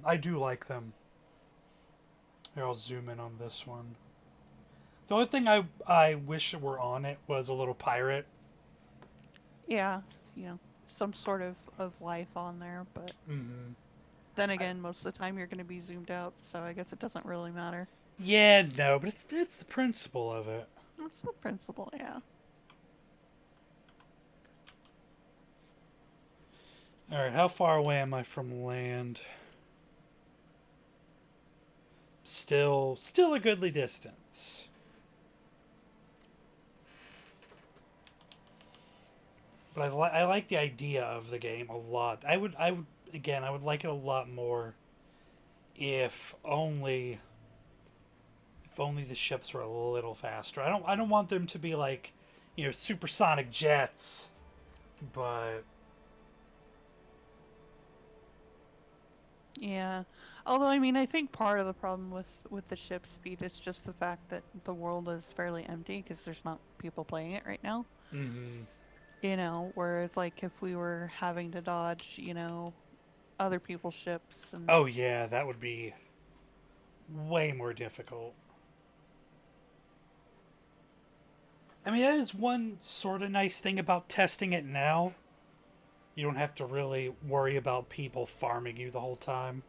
Speaker 1: I do like them. Here, I'll zoom in on this one. The only thing I wish were on it was a little pirate.
Speaker 2: Yeah, some sort of life on there, but then again, most of the time you're going to be zoomed out, so I guess it doesn't really matter.
Speaker 1: Yeah, no, but it's the principle of it.
Speaker 2: That's the principle, yeah.
Speaker 1: Alright, how far away am I from land? Still a goodly distance. But I like the idea of the game a lot. I would like it a lot more if only the ships were a little faster. I don't want them to be like, supersonic jets, but
Speaker 2: Yeah. Although I mean, I think part of the problem with the ship speed is just the fact that the world is fairly empty because there's not people playing it right now.
Speaker 1: mm-hmm.
Speaker 2: Whereas like if we were having to dodge, other people's ships and
Speaker 1: Oh yeah, that would be way more difficult. I mean, that is one sort of nice thing about testing it now. You don't have to really worry about people farming you the whole time.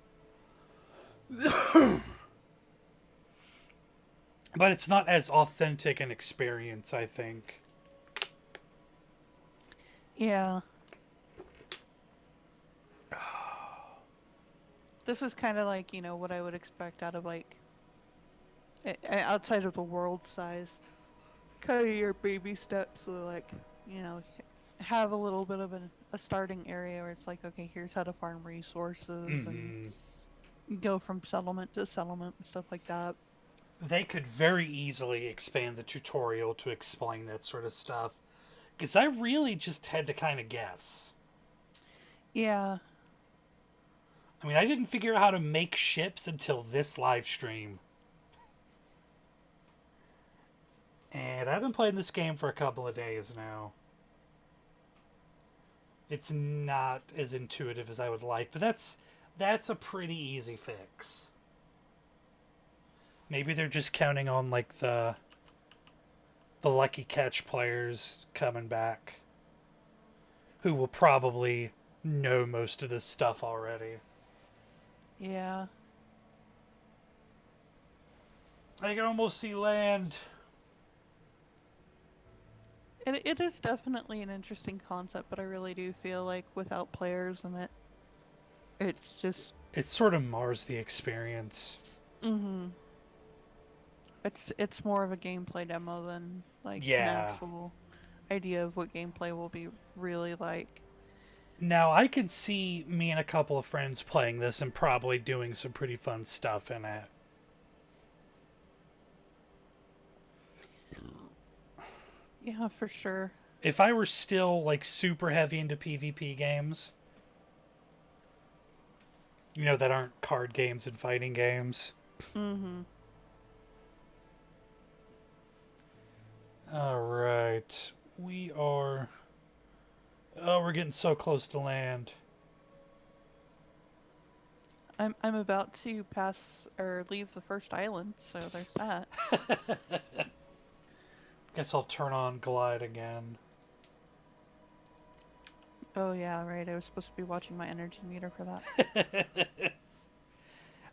Speaker 1: But it's not as authentic an experience, I think.
Speaker 2: yeah. This is kind of like, what I would expect out of like outside of the world size. Kind of your baby steps so like, you know, have a little bit of a starting area where it's like, okay, here's how to farm resources and
Speaker 1: Mm-hmm.
Speaker 2: go from settlement to settlement and stuff like that.
Speaker 1: They could very easily expand the tutorial to explain that sort of stuff. Because I really just had to kind of guess.
Speaker 2: Yeah.
Speaker 1: I mean, I didn't figure out how to make ships until this live stream. And I've been playing this game for a couple of days now. It's not as intuitive as I would like, but that's a pretty easy fix. Maybe they're just counting on like the lucky catch players coming back who will probably know most of this stuff already.
Speaker 2: Yeah.
Speaker 1: I can almost see land.
Speaker 2: It is definitely an interesting concept, but I really do feel like without players in it, it's just.
Speaker 1: It sort of mars the experience.
Speaker 2: Mm-hmm. It's more of a gameplay demo than like an
Speaker 1: Yeah.
Speaker 2: actual idea of what gameplay will be really like.
Speaker 1: Now, I could see me and a couple of friends playing this and probably doing some pretty fun stuff in it.
Speaker 2: Yeah, for sure.
Speaker 1: If I were still like super heavy into PvP games, that aren't card games and fighting games.
Speaker 2: Mm-hmm.
Speaker 1: All right. We are. Oh, we're getting so close to land.
Speaker 2: I'm about to pass or leave the first island, so there's that.
Speaker 1: Guess I'll turn on glide again.
Speaker 2: Oh yeah, right. I was supposed to be watching my energy meter for that.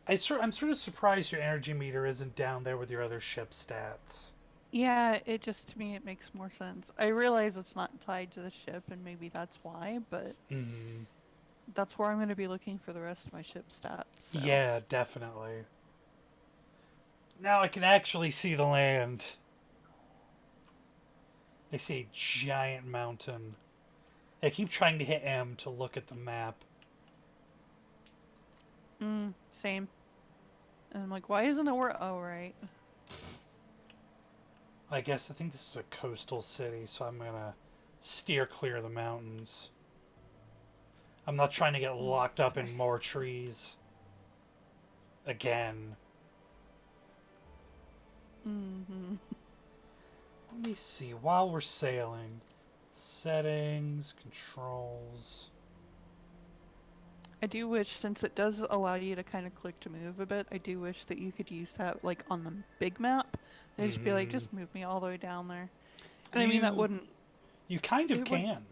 Speaker 1: I'm sort of surprised your energy meter isn't down there with your other ship stats.
Speaker 2: Yeah, it just to me it makes more sense. I realize it's not tied to the ship, and maybe that's why, but
Speaker 1: Mm.
Speaker 2: that's where I'm going to be looking for the rest of my ship stats. So.
Speaker 1: Yeah, definitely. Now I can actually see the land. I see a giant mountain. I keep trying to hit M to look at the map.
Speaker 2: Same. And I'm like, why isn't it where? Oh, right.
Speaker 1: I think this is a coastal city, so I'm gonna steer clear of the mountains. I'm not trying to get locked up in more trees. Again.
Speaker 2: Mm-hmm.
Speaker 1: Let me see. While we're sailing, settings, controls.
Speaker 2: I do wish, since it does allow you to kind of click to move a bit, I do wish that you could use that like on the big map. They'd just be like, just move me all the way down there. And I mean, that wouldn't.
Speaker 1: You kind of
Speaker 2: it
Speaker 1: can.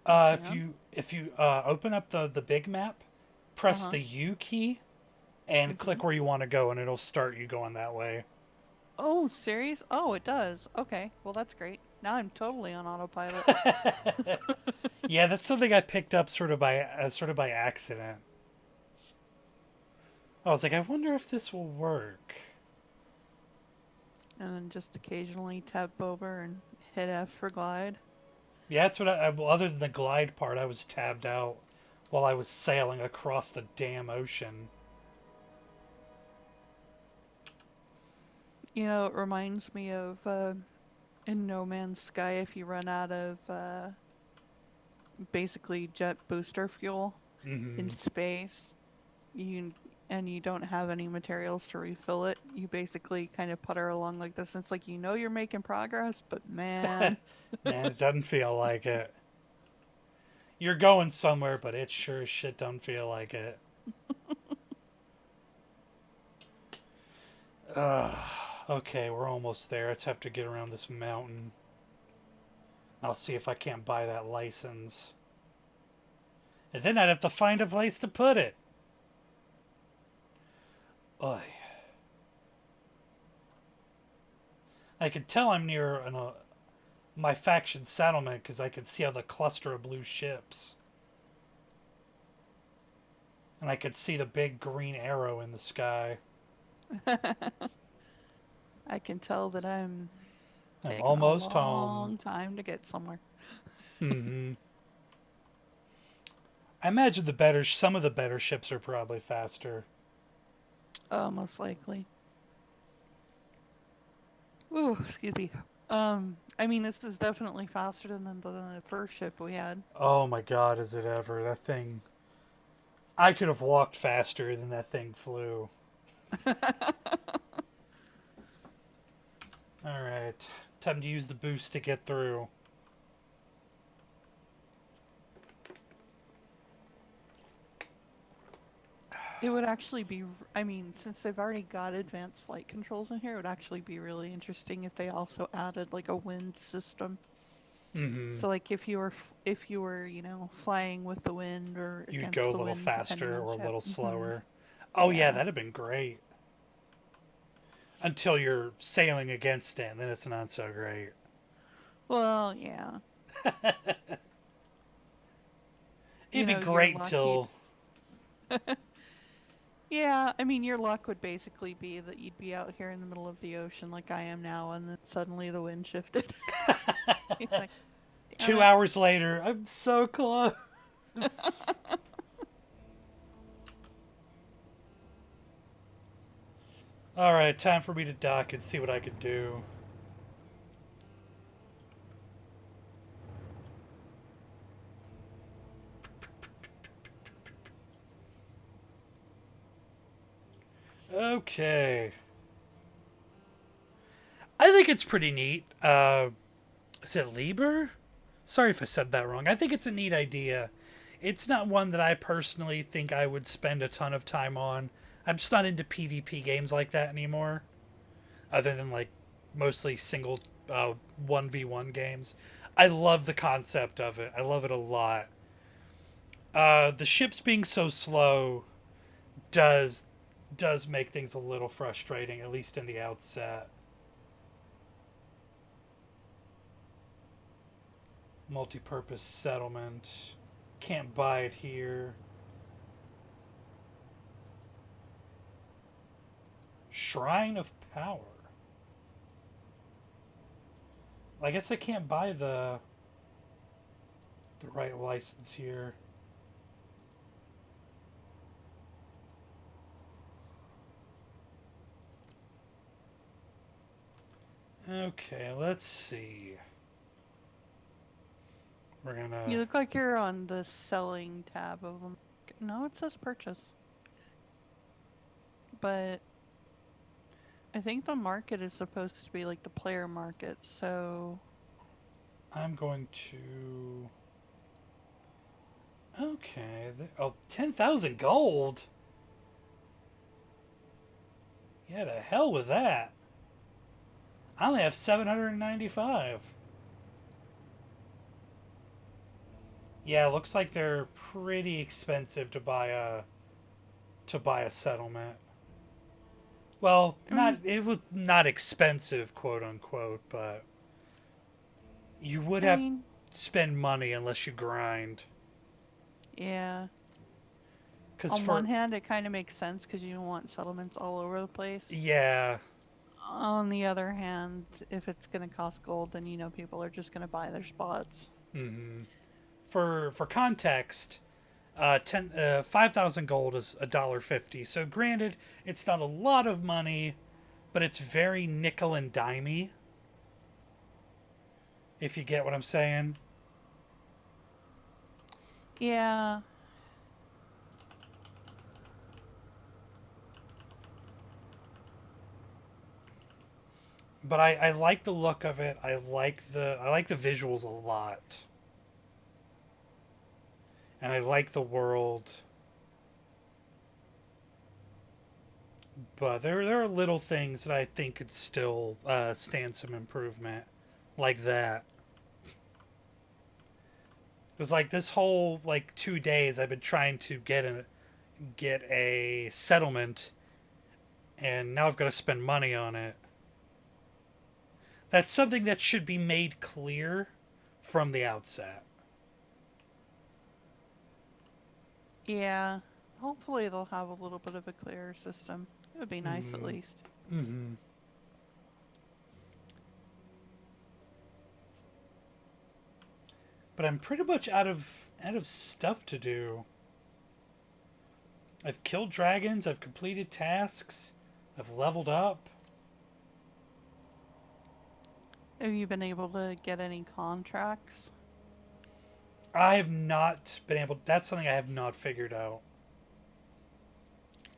Speaker 2: can?
Speaker 1: If you open up the big map, press the U key, and click where you want to go, and it'll start you going that way.
Speaker 2: Oh, serious? Oh, it does. Okay, well that's great. Now I'm totally on autopilot.
Speaker 1: Yeah, that's something I picked up sort of by accident. I was like, I wonder if this will work.
Speaker 2: And then just occasionally tap over and hit F for glide.
Speaker 1: Yeah, that's what well, other than the glide part, I was tabbed out while I was sailing across the damn ocean.
Speaker 2: You know, it reminds me of in No Man's Sky, if you run out of basically jet booster fuel in
Speaker 1: Hmm.
Speaker 2: space, you and you don't have any materials to refill it, you basically kind of putter along like this. And it's like, you know, you're making progress, but man,
Speaker 1: Man, it doesn't feel like it. You're going somewhere, but it sure as shit don't feel like it. Ugh. Okay, we're almost there. Let's have to get around this mountain. I'll see if I can't buy that license. And then I'd have to find a place to put it. Oy. I can tell I'm near my faction settlement because I can see all the cluster of blue ships. And I could see the big green arrow in the sky.
Speaker 2: I can tell that I'm
Speaker 1: I'm
Speaker 2: taking a
Speaker 1: almost home.
Speaker 2: long time to get somewhere.
Speaker 1: Hmm. I imagine some of the better ships are probably faster.
Speaker 2: Oh, most likely. Ooh, excuse me. I mean, this is definitely faster than the first ship we had.
Speaker 1: Oh my god, is it ever. That thing. I could have walked faster than that thing flew. Alright. Time to use the boost to get through.
Speaker 2: It would actually be, I mean, since they've already got advanced flight controls in here, it would actually be really interesting if they also added like a wind system.
Speaker 1: Hmm.
Speaker 2: So like if you were, you know, flying with the wind or
Speaker 1: You'd go
Speaker 2: against
Speaker 1: a
Speaker 2: the
Speaker 1: little
Speaker 2: wind depending
Speaker 1: faster
Speaker 2: on
Speaker 1: or a
Speaker 2: ship.
Speaker 1: little
Speaker 2: Hmm.
Speaker 1: slower. Oh yeah,
Speaker 2: Yeah.
Speaker 1: that'd have been great. Until you're sailing against it, and then it's not so great.
Speaker 2: Well, yeah.
Speaker 1: It'd
Speaker 2: You
Speaker 1: be
Speaker 2: know, you're
Speaker 1: great
Speaker 2: lucky.
Speaker 1: till
Speaker 2: Yeah, I mean, your luck would basically be that you'd be out here in the middle of the ocean like I am now, and then suddenly the wind shifted. You're like, damn
Speaker 1: two
Speaker 2: it.
Speaker 1: hours later, I'm so close. Alright, time for me to dock and see what I can do. Okay. I think it's pretty neat. Is it Lieber? Sorry if I said that wrong. I think it's a neat idea. It's not one that I personally think I would spend a ton of time on. I'm just not into PvP games like that anymore, other than like mostly single 1v1 games. I love the concept of it. I love it a lot. The ships being so slow does make things a little frustrating, at least in the outset. Multi-purpose settlement. Can't buy it here. Shrine of Power. I guess I can't buy the right license here. Okay, let's see. We're
Speaker 2: You
Speaker 1: gonna.
Speaker 2: look like you're on the selling tab of them. No, it says purchase. But I think the market is supposed to be like the player market, so
Speaker 1: I'm going to. Okay. Oh, 10,000 gold? Yeah, to hell with that. I only have 795. Yeah, looks like they're pretty expensive to buy a settlement. Well,
Speaker 2: I mean,
Speaker 1: not expensive, quote unquote, but you would
Speaker 2: I
Speaker 1: have to
Speaker 2: mean,
Speaker 1: spend money unless you grind.
Speaker 2: yeah.
Speaker 1: Cause
Speaker 2: On
Speaker 1: for
Speaker 2: one hand, it kind of makes sense because you want settlements all over the place.
Speaker 1: yeah,
Speaker 2: On the other hand, if it's going to cost gold, then you know people are just going to buy their spots.
Speaker 1: For context, 5,000 gold is $1.50. So granted, it's not a lot of money, but it's very nickel and dimey. If you get what I'm saying.
Speaker 2: Yeah.
Speaker 1: But I like the look of it. I like the visuals a lot. And I like the world. But there are little things that I think could still stand some improvement, like that. It was like this whole like 2 days I've been trying to get a settlement, and now I've got to spend money on it. That's something that should be made clear from the outset.
Speaker 2: Yeah. Hopefully they'll have a little bit of a clearer system. It would be nice at least.
Speaker 1: Mm-hmm. But I'm pretty much out of stuff to do. I've killed dragons. I've completed tasks. I've leveled up.
Speaker 2: Have you been able to get any contracts?
Speaker 1: I have not been able. That's something I have not figured out.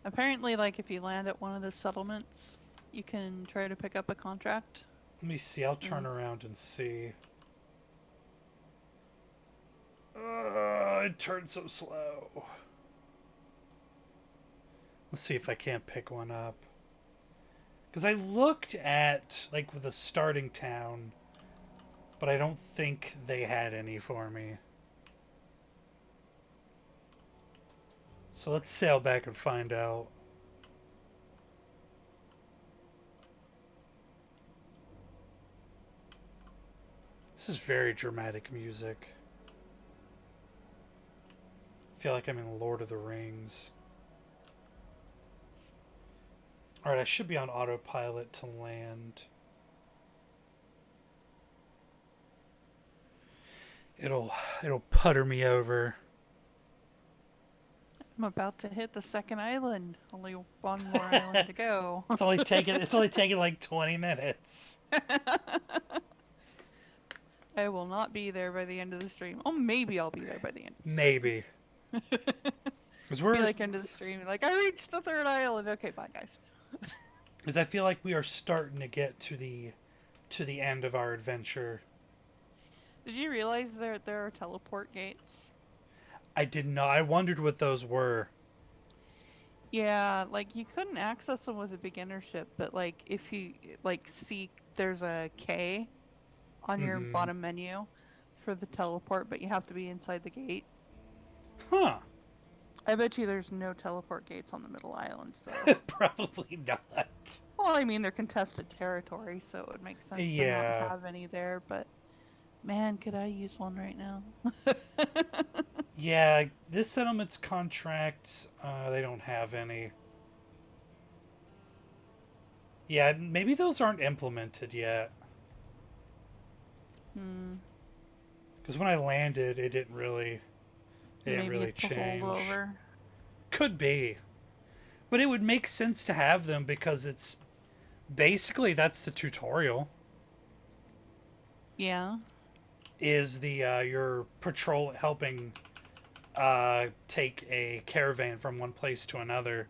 Speaker 2: Apparently, like if you land at one of the settlements, you can try to pick up a contract.
Speaker 1: Let me see. I'll turn around and see. It turned so slow. Let's see if I can't pick one up. Because I looked at, like, the starting town, but I don't think they had any for me. So let's sail back and find out. This is very dramatic music. I feel like I'm in Lord of the Rings. Alright, I should be on autopilot to land. It'll putter me over.
Speaker 2: I'm about to hit the second island. Only one more island to go.
Speaker 1: It's only taken like 20 minutes.
Speaker 2: I will not be there by the end of the stream. Oh, maybe I'll be there by the end.
Speaker 1: Maybe. Because
Speaker 2: Be like end of the stream, like I reached the third island. Okay, bye guys.
Speaker 1: Because I feel like we are starting to get to the end of our adventure.
Speaker 2: Did you realize there are teleport gates?
Speaker 1: I did not. I wondered what those were.
Speaker 2: Yeah, like you couldn't access them with a beginner ship, but like if you like seek, there's a K on your bottom menu for the teleport, but you have to be inside the gate.
Speaker 1: Huh.
Speaker 2: I bet you there's no teleport gates on the middle islands, though.
Speaker 1: Probably not.
Speaker 2: Well, I mean, they're contested territory, so it would make sense to not have any there, but man, could I use one right now?
Speaker 1: Yeah, this settlement's contracts, they don't have any. Yeah, maybe those aren't implemented yet. Because when I landed, it didn't really change.
Speaker 2: Hold over.
Speaker 1: Could be. But it would make sense to have them because it's basically that's the tutorial.
Speaker 2: Yeah.
Speaker 1: Is the your patrol helping take a caravan from one place to another.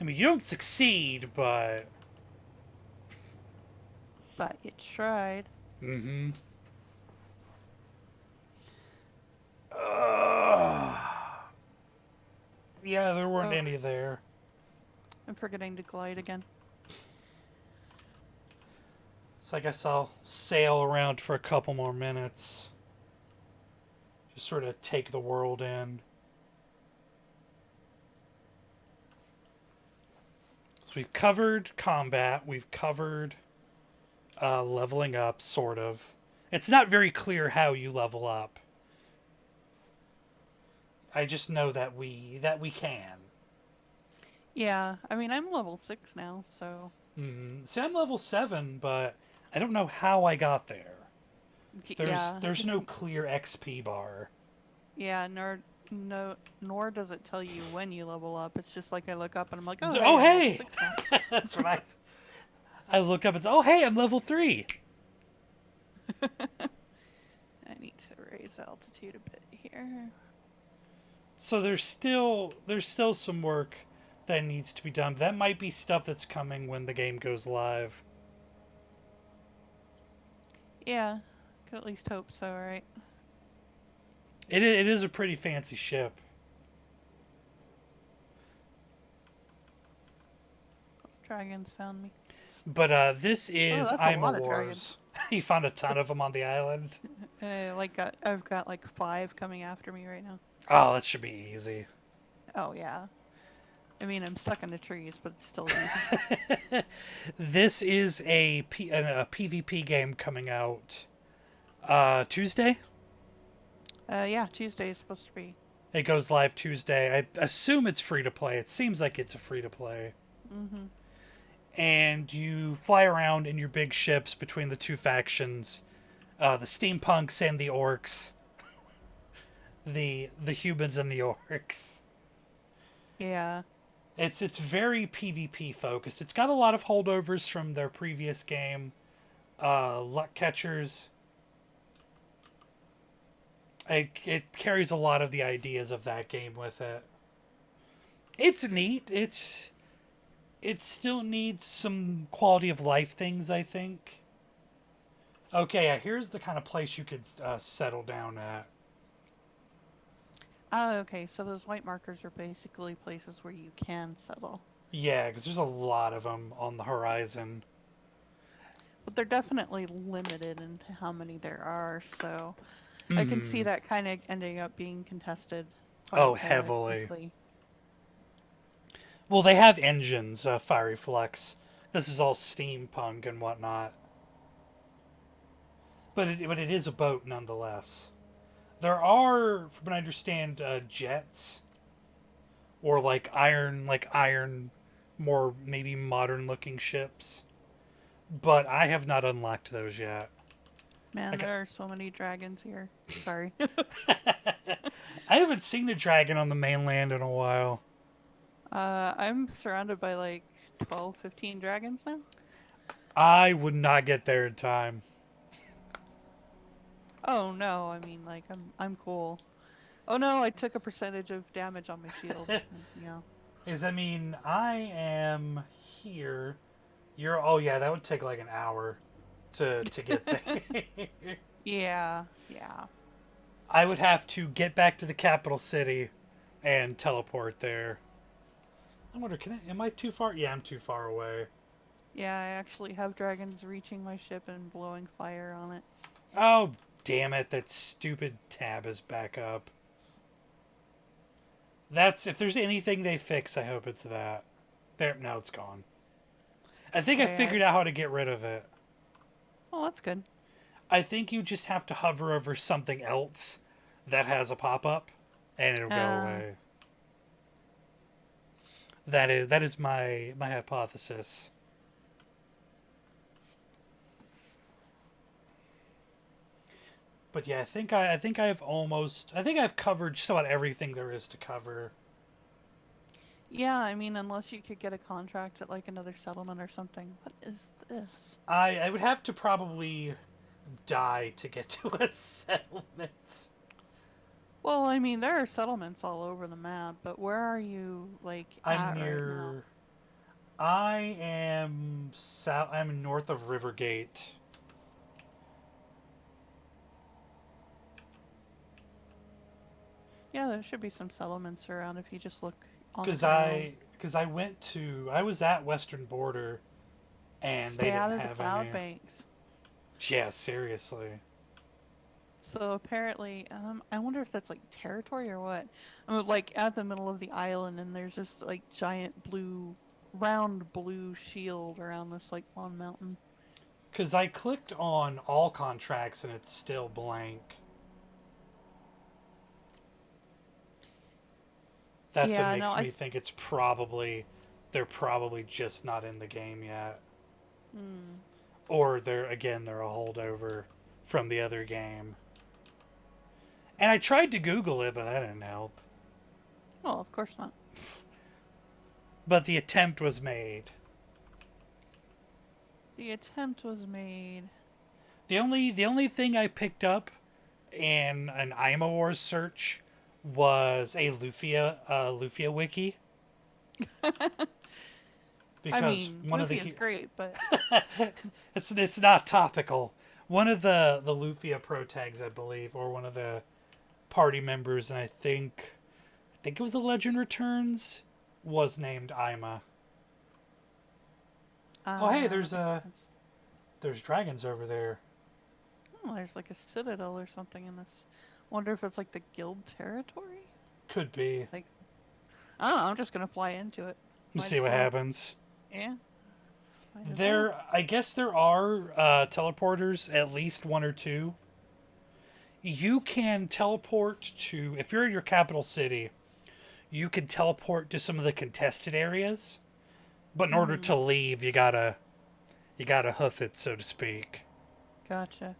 Speaker 1: I mean, you don't succeed, but
Speaker 2: you tried.
Speaker 1: Mm-hmm. Yeah, there weren't any there.
Speaker 2: I'm forgetting to glide again.
Speaker 1: So I guess I'll sail around for a couple more minutes. Just sort of take the world in. So we've covered combat. We've covered leveling up, sort of. It's not very clear how you level up. I just know that we can.
Speaker 2: Yeah, I mean, I'm level 6 now, so...
Speaker 1: See, I'm level 7, but I don't know how I got there.
Speaker 2: Yeah,
Speaker 1: There's no clear XP bar.
Speaker 2: yeah, nor does it tell you when you level up. It's just like I look up and I'm like, oh,
Speaker 1: So,
Speaker 2: hey,
Speaker 1: oh
Speaker 2: I'm level
Speaker 1: hey,
Speaker 2: 6 now.
Speaker 1: that's what I look up and say, oh hey, I'm level 3.
Speaker 2: I need to raise altitude a bit here.
Speaker 1: So there's still some work that needs to be done. That might be stuff that's coming when the game goes live.
Speaker 2: Yeah, could at least hope so, right?
Speaker 1: It is a pretty fancy ship.
Speaker 2: Dragons found me.
Speaker 1: But this
Speaker 2: Oh,
Speaker 1: is
Speaker 2: that's a
Speaker 1: AIMA
Speaker 2: lot of dragons.
Speaker 1: Wars. You found a ton of them on the island.
Speaker 2: I've got like 5 coming after me right now.
Speaker 1: Oh, that should be easy.
Speaker 2: Oh yeah. I mean, I'm stuck in the trees, but it's still easy.
Speaker 1: This is a PvP game coming out Tuesday.
Speaker 2: Yeah, Tuesday is supposed to be.
Speaker 1: It goes live Tuesday. I assume it's free to play. It seems like it's a free to play.
Speaker 2: Mm-hmm.
Speaker 1: And you fly around in your big ships between the two factions, the steampunks and the orcs, the humans and the orcs.
Speaker 2: Yeah.
Speaker 1: It's very PvP focused. It's got a lot of holdovers from their previous game, Luck Catchers. It carries a lot of the ideas of that game with it. It's neat. It still needs some quality of life things, I think. Okay, yeah, here's the kind of place you could settle down at.
Speaker 2: Oh, okay. So those white markers are basically places where you can settle.
Speaker 1: Yeah, because there's a lot of them on the horizon.
Speaker 2: But they're definitely limited in how many there are, so I can see that kind of ending up being contested quite
Speaker 1: Heavily.
Speaker 2: quickly.
Speaker 1: Well, they have engines, Fiery Flux. This is all steampunk and whatnot. But it is a boat nonetheless. There are, from what I understand, jets, or like iron, more maybe modern looking ships. But I have not unlocked those yet.
Speaker 2: Man, there are so many dragons here. Sorry.
Speaker 1: I haven't seen a dragon on the mainland in a while.
Speaker 2: I'm surrounded by like 12, 15 dragons now.
Speaker 1: I would not get there in time.
Speaker 2: Oh no, I mean like I'm cool. Oh no, I took a percentage of damage on my shield. Yeah.
Speaker 1: I am here. Oh yeah, that would take like an hour to get there.
Speaker 2: Yeah.
Speaker 1: I would have to get back to the capital city and teleport there. I wonder, am I too far? Yeah, I'm too far away.
Speaker 2: Yeah, I actually have dragons reaching my ship and blowing fire on it.
Speaker 1: Oh, damn it, that stupid tab is back up. If there's anything they fix, I hope it's that. There, now it's gone. I think I figured out how to get rid of it.
Speaker 2: Oh, that's good.
Speaker 1: I think you just have to hover over something else that has a pop-up, and it'll go away. That is my hypothesis. But yeah, I think I've covered just about everything there is to cover.
Speaker 2: Yeah, I mean, unless you could get a contract at like another settlement or something. What is this?
Speaker 1: I would have to probably die to get to a settlement.
Speaker 2: Well, I mean, there are settlements all over the map, but where are you, like, at right now?
Speaker 1: I am south. I'm north of Rivergate.
Speaker 2: Yeah, there should be some settlements around if you just look on
Speaker 1: the
Speaker 2: ground.
Speaker 1: I was at Western Border, and
Speaker 2: Stay
Speaker 1: they
Speaker 2: out
Speaker 1: didn't
Speaker 2: of
Speaker 1: have
Speaker 2: the cloud
Speaker 1: any.
Speaker 2: banks.
Speaker 1: Yeah, seriously.
Speaker 2: So apparently, I wonder if that's like territory or what. I'm like at the middle of the island, and there's this like giant round blue shield around this like one mountain.
Speaker 1: Because I clicked on all contracts and it's still blank. That's what makes me think they're probably just not in the game yet. Or they're a holdover from the other game. And I tried to Google it, but that didn't help.
Speaker 2: Well, of course not.
Speaker 1: But the attempt was made.
Speaker 2: The attempt was made.
Speaker 1: The only thing I picked up in an AIMA Wars search was a Lufia wiki. Because
Speaker 2: I mean,
Speaker 1: one
Speaker 2: Luffy
Speaker 1: of the
Speaker 2: is great, but
Speaker 1: it's not topical. One of the Lufia pro tags, I believe, or one of the party members, and I think it was a Legend Returns, was named AIMA. Oh hey,
Speaker 2: that makes sense.
Speaker 1: there's dragons over there.
Speaker 2: Oh, there's like a citadel or something in this. Wonder if it's like the guild territory?
Speaker 1: Could be.
Speaker 2: Like, I don't know, I'm just gonna fly into it.
Speaker 1: We'll
Speaker 2: Might
Speaker 1: see
Speaker 2: as
Speaker 1: what
Speaker 2: well.
Speaker 1: happens.
Speaker 2: Yeah. Might as well.
Speaker 1: There, I guess there are teleporters, at least one or two. You can teleport to, if you're in your capital city, you can teleport to some of the contested areas. But in order to leave, you gotta hoof it, so to speak.
Speaker 2: Gotcha.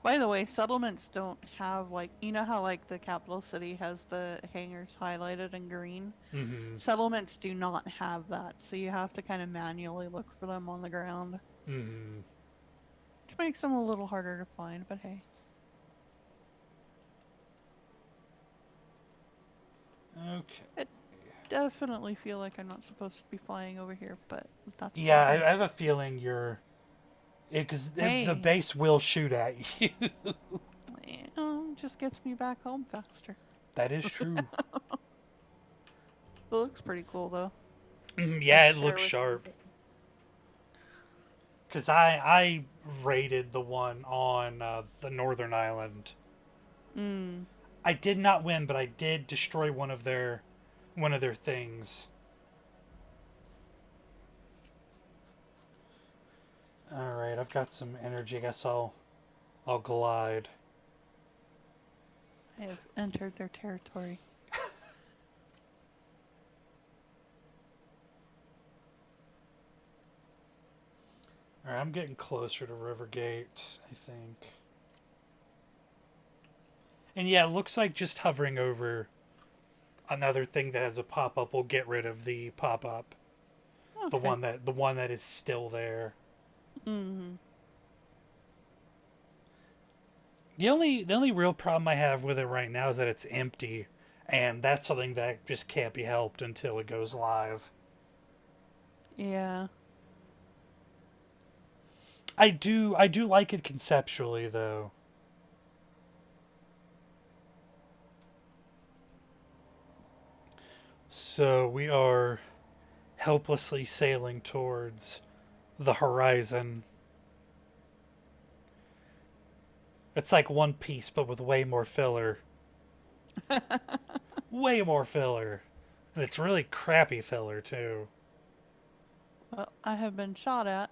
Speaker 2: By the way, settlements don't have like, you know how like the capital city has the hangars highlighted in green?
Speaker 1: Mm-hmm.
Speaker 2: Settlements do not have that, so you have to kind of manually look for them on the ground.
Speaker 1: Mm-hmm.
Speaker 2: Which makes them a little harder to find, but hey.
Speaker 1: Okay.
Speaker 2: I definitely feel like I'm not supposed to be flying over here, but that's
Speaker 1: Yeah, I
Speaker 2: fine.
Speaker 1: have a feeling you're... Because the
Speaker 2: Hey.
Speaker 1: base will shoot at you.
Speaker 2: Just gets me back home faster.
Speaker 1: That is true.
Speaker 2: It looks pretty cool though.
Speaker 1: Yeah,
Speaker 2: Like,
Speaker 1: it
Speaker 2: share
Speaker 1: looks
Speaker 2: with
Speaker 1: sharp.
Speaker 2: me.
Speaker 1: Because I raided the one on the Northern Island.
Speaker 2: Mm.
Speaker 1: I did not win, but I did destroy one of their things. All right, I've got some energy. I guess I'll glide.
Speaker 2: I have entered their territory.
Speaker 1: All right, I'm getting closer to Rivergate, I think. And yeah, it looks like just hovering over another thing that has a pop-up will get rid of the pop-up.
Speaker 2: Okay.
Speaker 1: The one that is still there.
Speaker 2: Mm-hmm.
Speaker 1: The only real problem I have with it right now is that it's empty, and that's something that just can't be helped until it goes live.
Speaker 2: Yeah.
Speaker 1: I do like it conceptually though. So we are helplessly sailing towards the horizon. It's like One Piece, but with way more filler. Way more filler. And it's really crappy filler, too.
Speaker 2: Well, I have been shot at.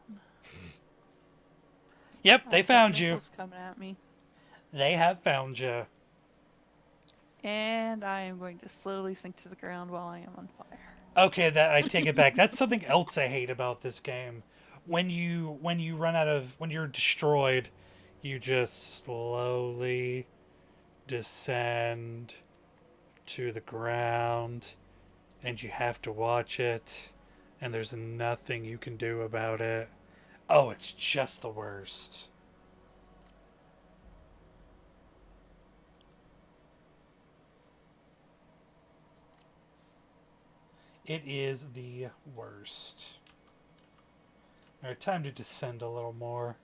Speaker 1: Yep, they
Speaker 2: I've got
Speaker 1: found you.
Speaker 2: missiles coming at me.
Speaker 1: They have found you.
Speaker 2: And I am going to slowly sink to the ground while I am on fire.
Speaker 1: Okay, that I take it back. That's something else I hate about this game. When you run out of when you're destroyed, you just slowly descend to the ground and you have to watch it and there's nothing you can do about it. Oh, it's just the worst. It is the worst. Alright, time to descend a little more.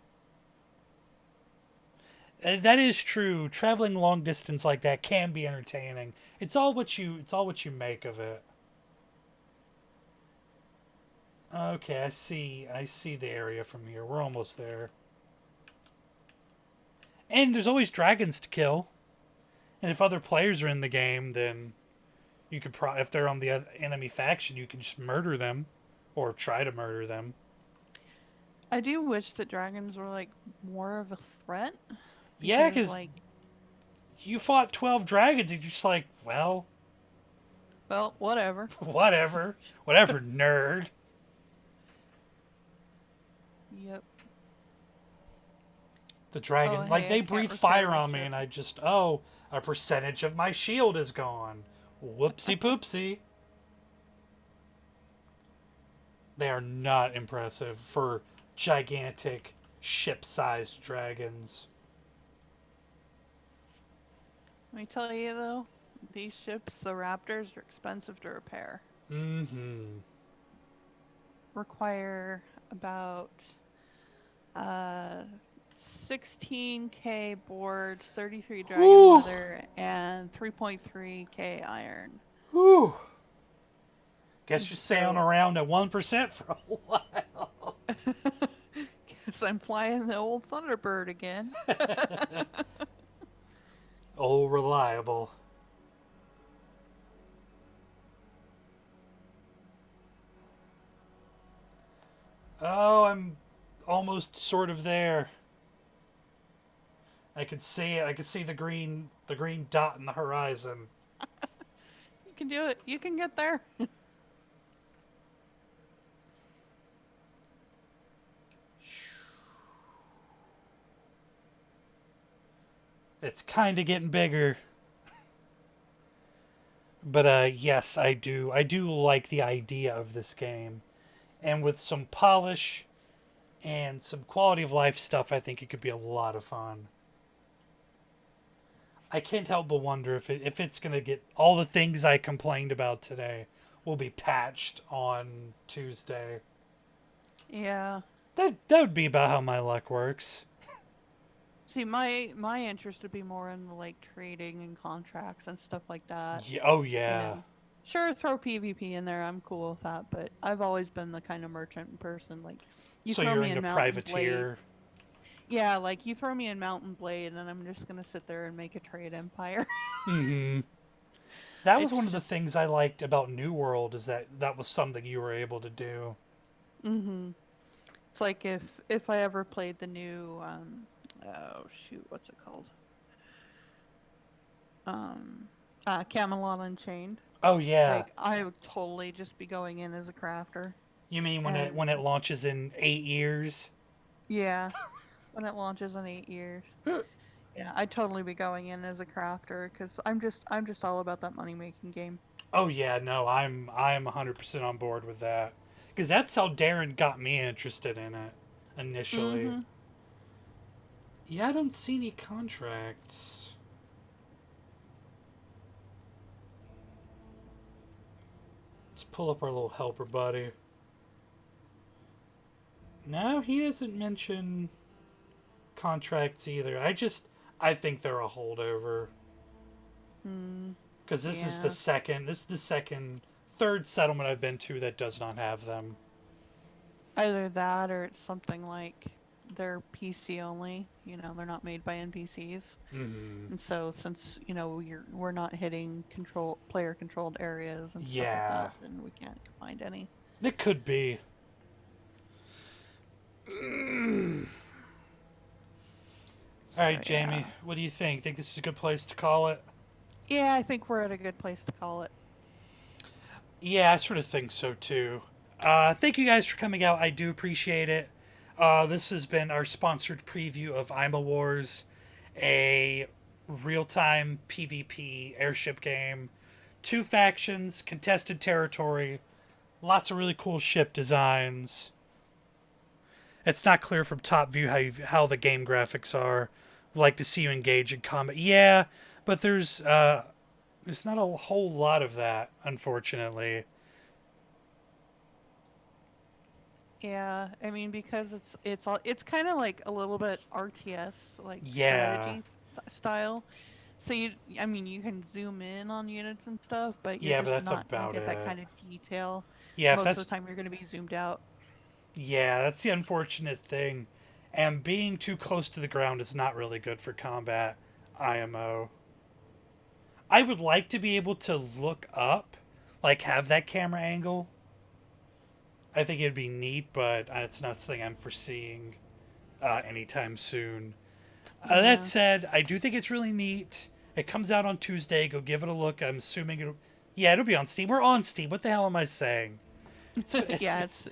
Speaker 1: That is true. Traveling long distance like that can be entertaining. It's all what you make of it. Okay, I see the area from here. We're almost there. And there's always dragons to kill. And if other players are in the game, then you could if they're on the enemy faction, you can just murder them or try to murder them.
Speaker 2: I do wish that dragons were like more of a threat.
Speaker 1: Yeah, because
Speaker 2: like,
Speaker 1: you fought 12 dragons and you're just like, well,
Speaker 2: whatever.
Speaker 1: whatever, nerd.
Speaker 2: Yep.
Speaker 1: The dragon,
Speaker 2: Oh,
Speaker 1: like
Speaker 2: hey, I
Speaker 1: they
Speaker 2: can't
Speaker 1: breathe
Speaker 2: repair
Speaker 1: fire
Speaker 2: my
Speaker 1: on me,
Speaker 2: ship.
Speaker 1: and I just, oh, a percentage of my shield is gone. Whoopsie poopsie. They are not impressive for gigantic ship-sized dragons.
Speaker 2: Let me tell you though, these ships, the Raptors, are expensive to repair.
Speaker 1: Mm-hmm.
Speaker 2: Require about uh 16k boards, 33 dragon
Speaker 1: Whew.
Speaker 2: leather, and 3.3k iron.
Speaker 1: Whew. Guess you're sailing
Speaker 2: So,
Speaker 1: around at 1% for a while.
Speaker 2: guess I'm flying the old Thunderbird again.
Speaker 1: Oh, reliable. Oh, I'm almost sort of there. I could see it. I could see the green dot in the horizon.
Speaker 2: You can do it. You can get there.
Speaker 1: It's kind of getting bigger. But yes, I do. I do like the idea of this game. And with some polish and some quality of life stuff, I think it could be a lot of fun. I can't help but wonder if it's going to get all the things I complained about today will be patched on Tuesday.
Speaker 2: Yeah.
Speaker 1: That would be about how my luck works.
Speaker 2: See, my interest would be more in the like trading and contracts and stuff like that.
Speaker 1: Yeah, oh
Speaker 2: You
Speaker 1: yeah.
Speaker 2: know, sure, throw PvP in there. I'm cool with that, but I've always been the kind of merchant person. Like, you
Speaker 1: So
Speaker 2: throw
Speaker 1: you're
Speaker 2: me in
Speaker 1: into
Speaker 2: Mountain Blade.
Speaker 1: privateer.
Speaker 2: Yeah, like you throw me in Mountain Blade, and I'm just gonna sit there and make a trade empire.
Speaker 1: Mm-hmm. That was one
Speaker 2: It's
Speaker 1: of the
Speaker 2: just,
Speaker 1: things I liked about New World is that was something you were able to do.
Speaker 2: mm-hmm. It's like if I ever played the new, oh shoot, what's it called? Um, Camelot Unchained.
Speaker 1: Oh yeah.
Speaker 2: Like I would totally just be going in as a crafter,
Speaker 1: You mean
Speaker 2: and
Speaker 1: when it launches in 8 years?
Speaker 2: yeah, when it launches in 8 years. Yeah, I'd totally be going in as a crafter because I'm just all about that money making game.
Speaker 1: Oh yeah, no, I'm 100% on board with that. Cuz that's how Darren got me interested in it initially.
Speaker 2: Mm-hmm.
Speaker 1: Yeah, I don't see any contracts. Let's pull up our little helper buddy. No, he doesn't mention contracts either. I think they're a holdover
Speaker 2: Mm,
Speaker 1: because
Speaker 2: yeah.
Speaker 1: this is the second third settlement I've been to that does not have them.
Speaker 2: Either that or it's something like they're PC only. You know, they're not made by NPCs.
Speaker 1: Mhm.
Speaker 2: And so since, we're not hitting player controlled areas and stuff like
Speaker 1: Yeah.
Speaker 2: that, then we can't find any.
Speaker 1: It could be. All
Speaker 2: So
Speaker 1: right, Jamie,
Speaker 2: yeah.
Speaker 1: what do you think? Think this is a good place to call it?
Speaker 2: Yeah, I think we're at a good place to call it.
Speaker 1: Yeah, I sort of think so too. Thank you guys for coming out. I do appreciate it. This has been our sponsored preview of AIMA Wars, a real time PvP airship game. Two factions, contested territory, lots of really cool ship designs. It's not clear from top view how the game graphics are. I'd like to see you engage in combat. Yeah, but there's not a whole lot of that, unfortunately.
Speaker 2: Yeah, I mean because it's kind of like a little bit RTS like
Speaker 1: Yeah,
Speaker 2: strategy style. So I mean you can zoom in on units and stuff, but you're
Speaker 1: yeah, but
Speaker 2: just
Speaker 1: that's
Speaker 2: not going to
Speaker 1: about
Speaker 2: get that
Speaker 1: it.
Speaker 2: kind of detail.
Speaker 1: Yeah, if
Speaker 2: Most of
Speaker 1: that's
Speaker 2: the time you're going to be zoomed out.
Speaker 1: yeah, that's the unfortunate thing. And being too close to the ground is not really good for combat IMO. I would like to be able to look up, like have that camera angle. I think it'd be neat, but it's not something I'm foreseeing anytime soon. That
Speaker 2: Yeah.
Speaker 1: said, I do think it's really neat. It comes out on Tuesday. Go give it a look. I'm assuming it'll. Yeah, it'll be on Steam. We're on Steam. What the hell am I saying? It's
Speaker 2: Yeah,
Speaker 1: it's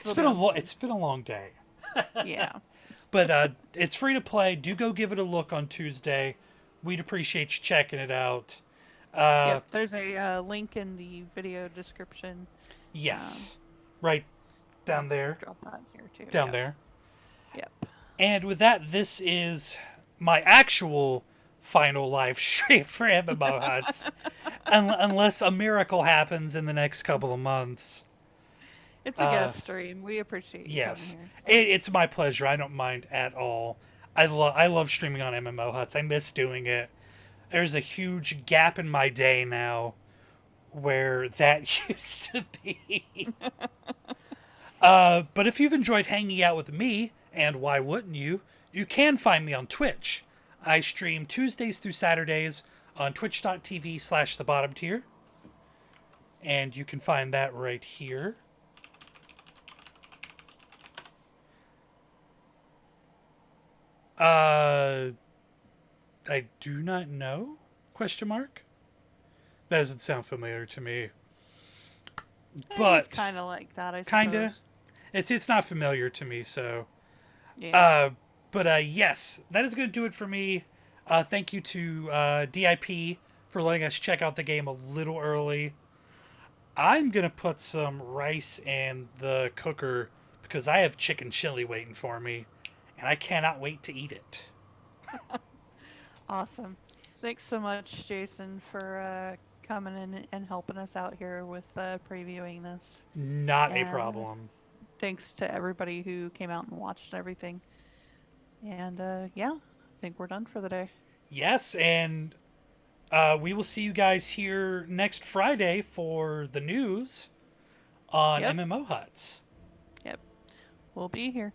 Speaker 2: it'll be on Steam.
Speaker 1: it's been a long day.
Speaker 2: Yeah.
Speaker 1: But it's free to play. Do go give it a look on Tuesday. We'd appreciate you checking it out.
Speaker 2: Yep, there's a link in the video description.
Speaker 1: Yes. Right down there.
Speaker 2: Drop that here too.
Speaker 1: Down
Speaker 2: Yep.
Speaker 1: there.
Speaker 2: Yep.
Speaker 1: And with that, this is my actual final live stream for MMOHuts. Unless a miracle happens in the next couple of months.
Speaker 2: It's a guest stream. We appreciate you
Speaker 1: Yes.
Speaker 2: coming here.
Speaker 1: It's my pleasure. I don't mind at all. I love streaming on MMOHuts. I miss doing it. There's a huge gap in my day now where that used to be. But if you've enjoyed hanging out with me, and why wouldn't you, you can find me on Twitch. I stream Tuesdays through Saturdays on twitch.tv/thebottomtier. And you can find that right here. I do not know? Question mark? That doesn't sound familiar to me. But
Speaker 2: It's kind of like that, I suppose.
Speaker 1: kinda. It's not familiar to me, so.
Speaker 2: Yeah.
Speaker 1: Yes, that is going to do it for me. Thank you to DIP for letting us check out the game a little early. I'm going to put some rice in the cooker because I have chicken chili waiting for me, and I cannot wait to eat it.
Speaker 2: Awesome. Thanks so much, Jason, for coming in and helping us out here with previewing this.
Speaker 1: Not a
Speaker 2: And
Speaker 1: problem.
Speaker 2: Thanks to everybody who came out and watched everything. And yeah, I think we're done for the day.
Speaker 1: Yes, and we will see you guys here next Friday for the news on
Speaker 2: Yep.
Speaker 1: MMOHuts.
Speaker 2: Yep. We'll be here.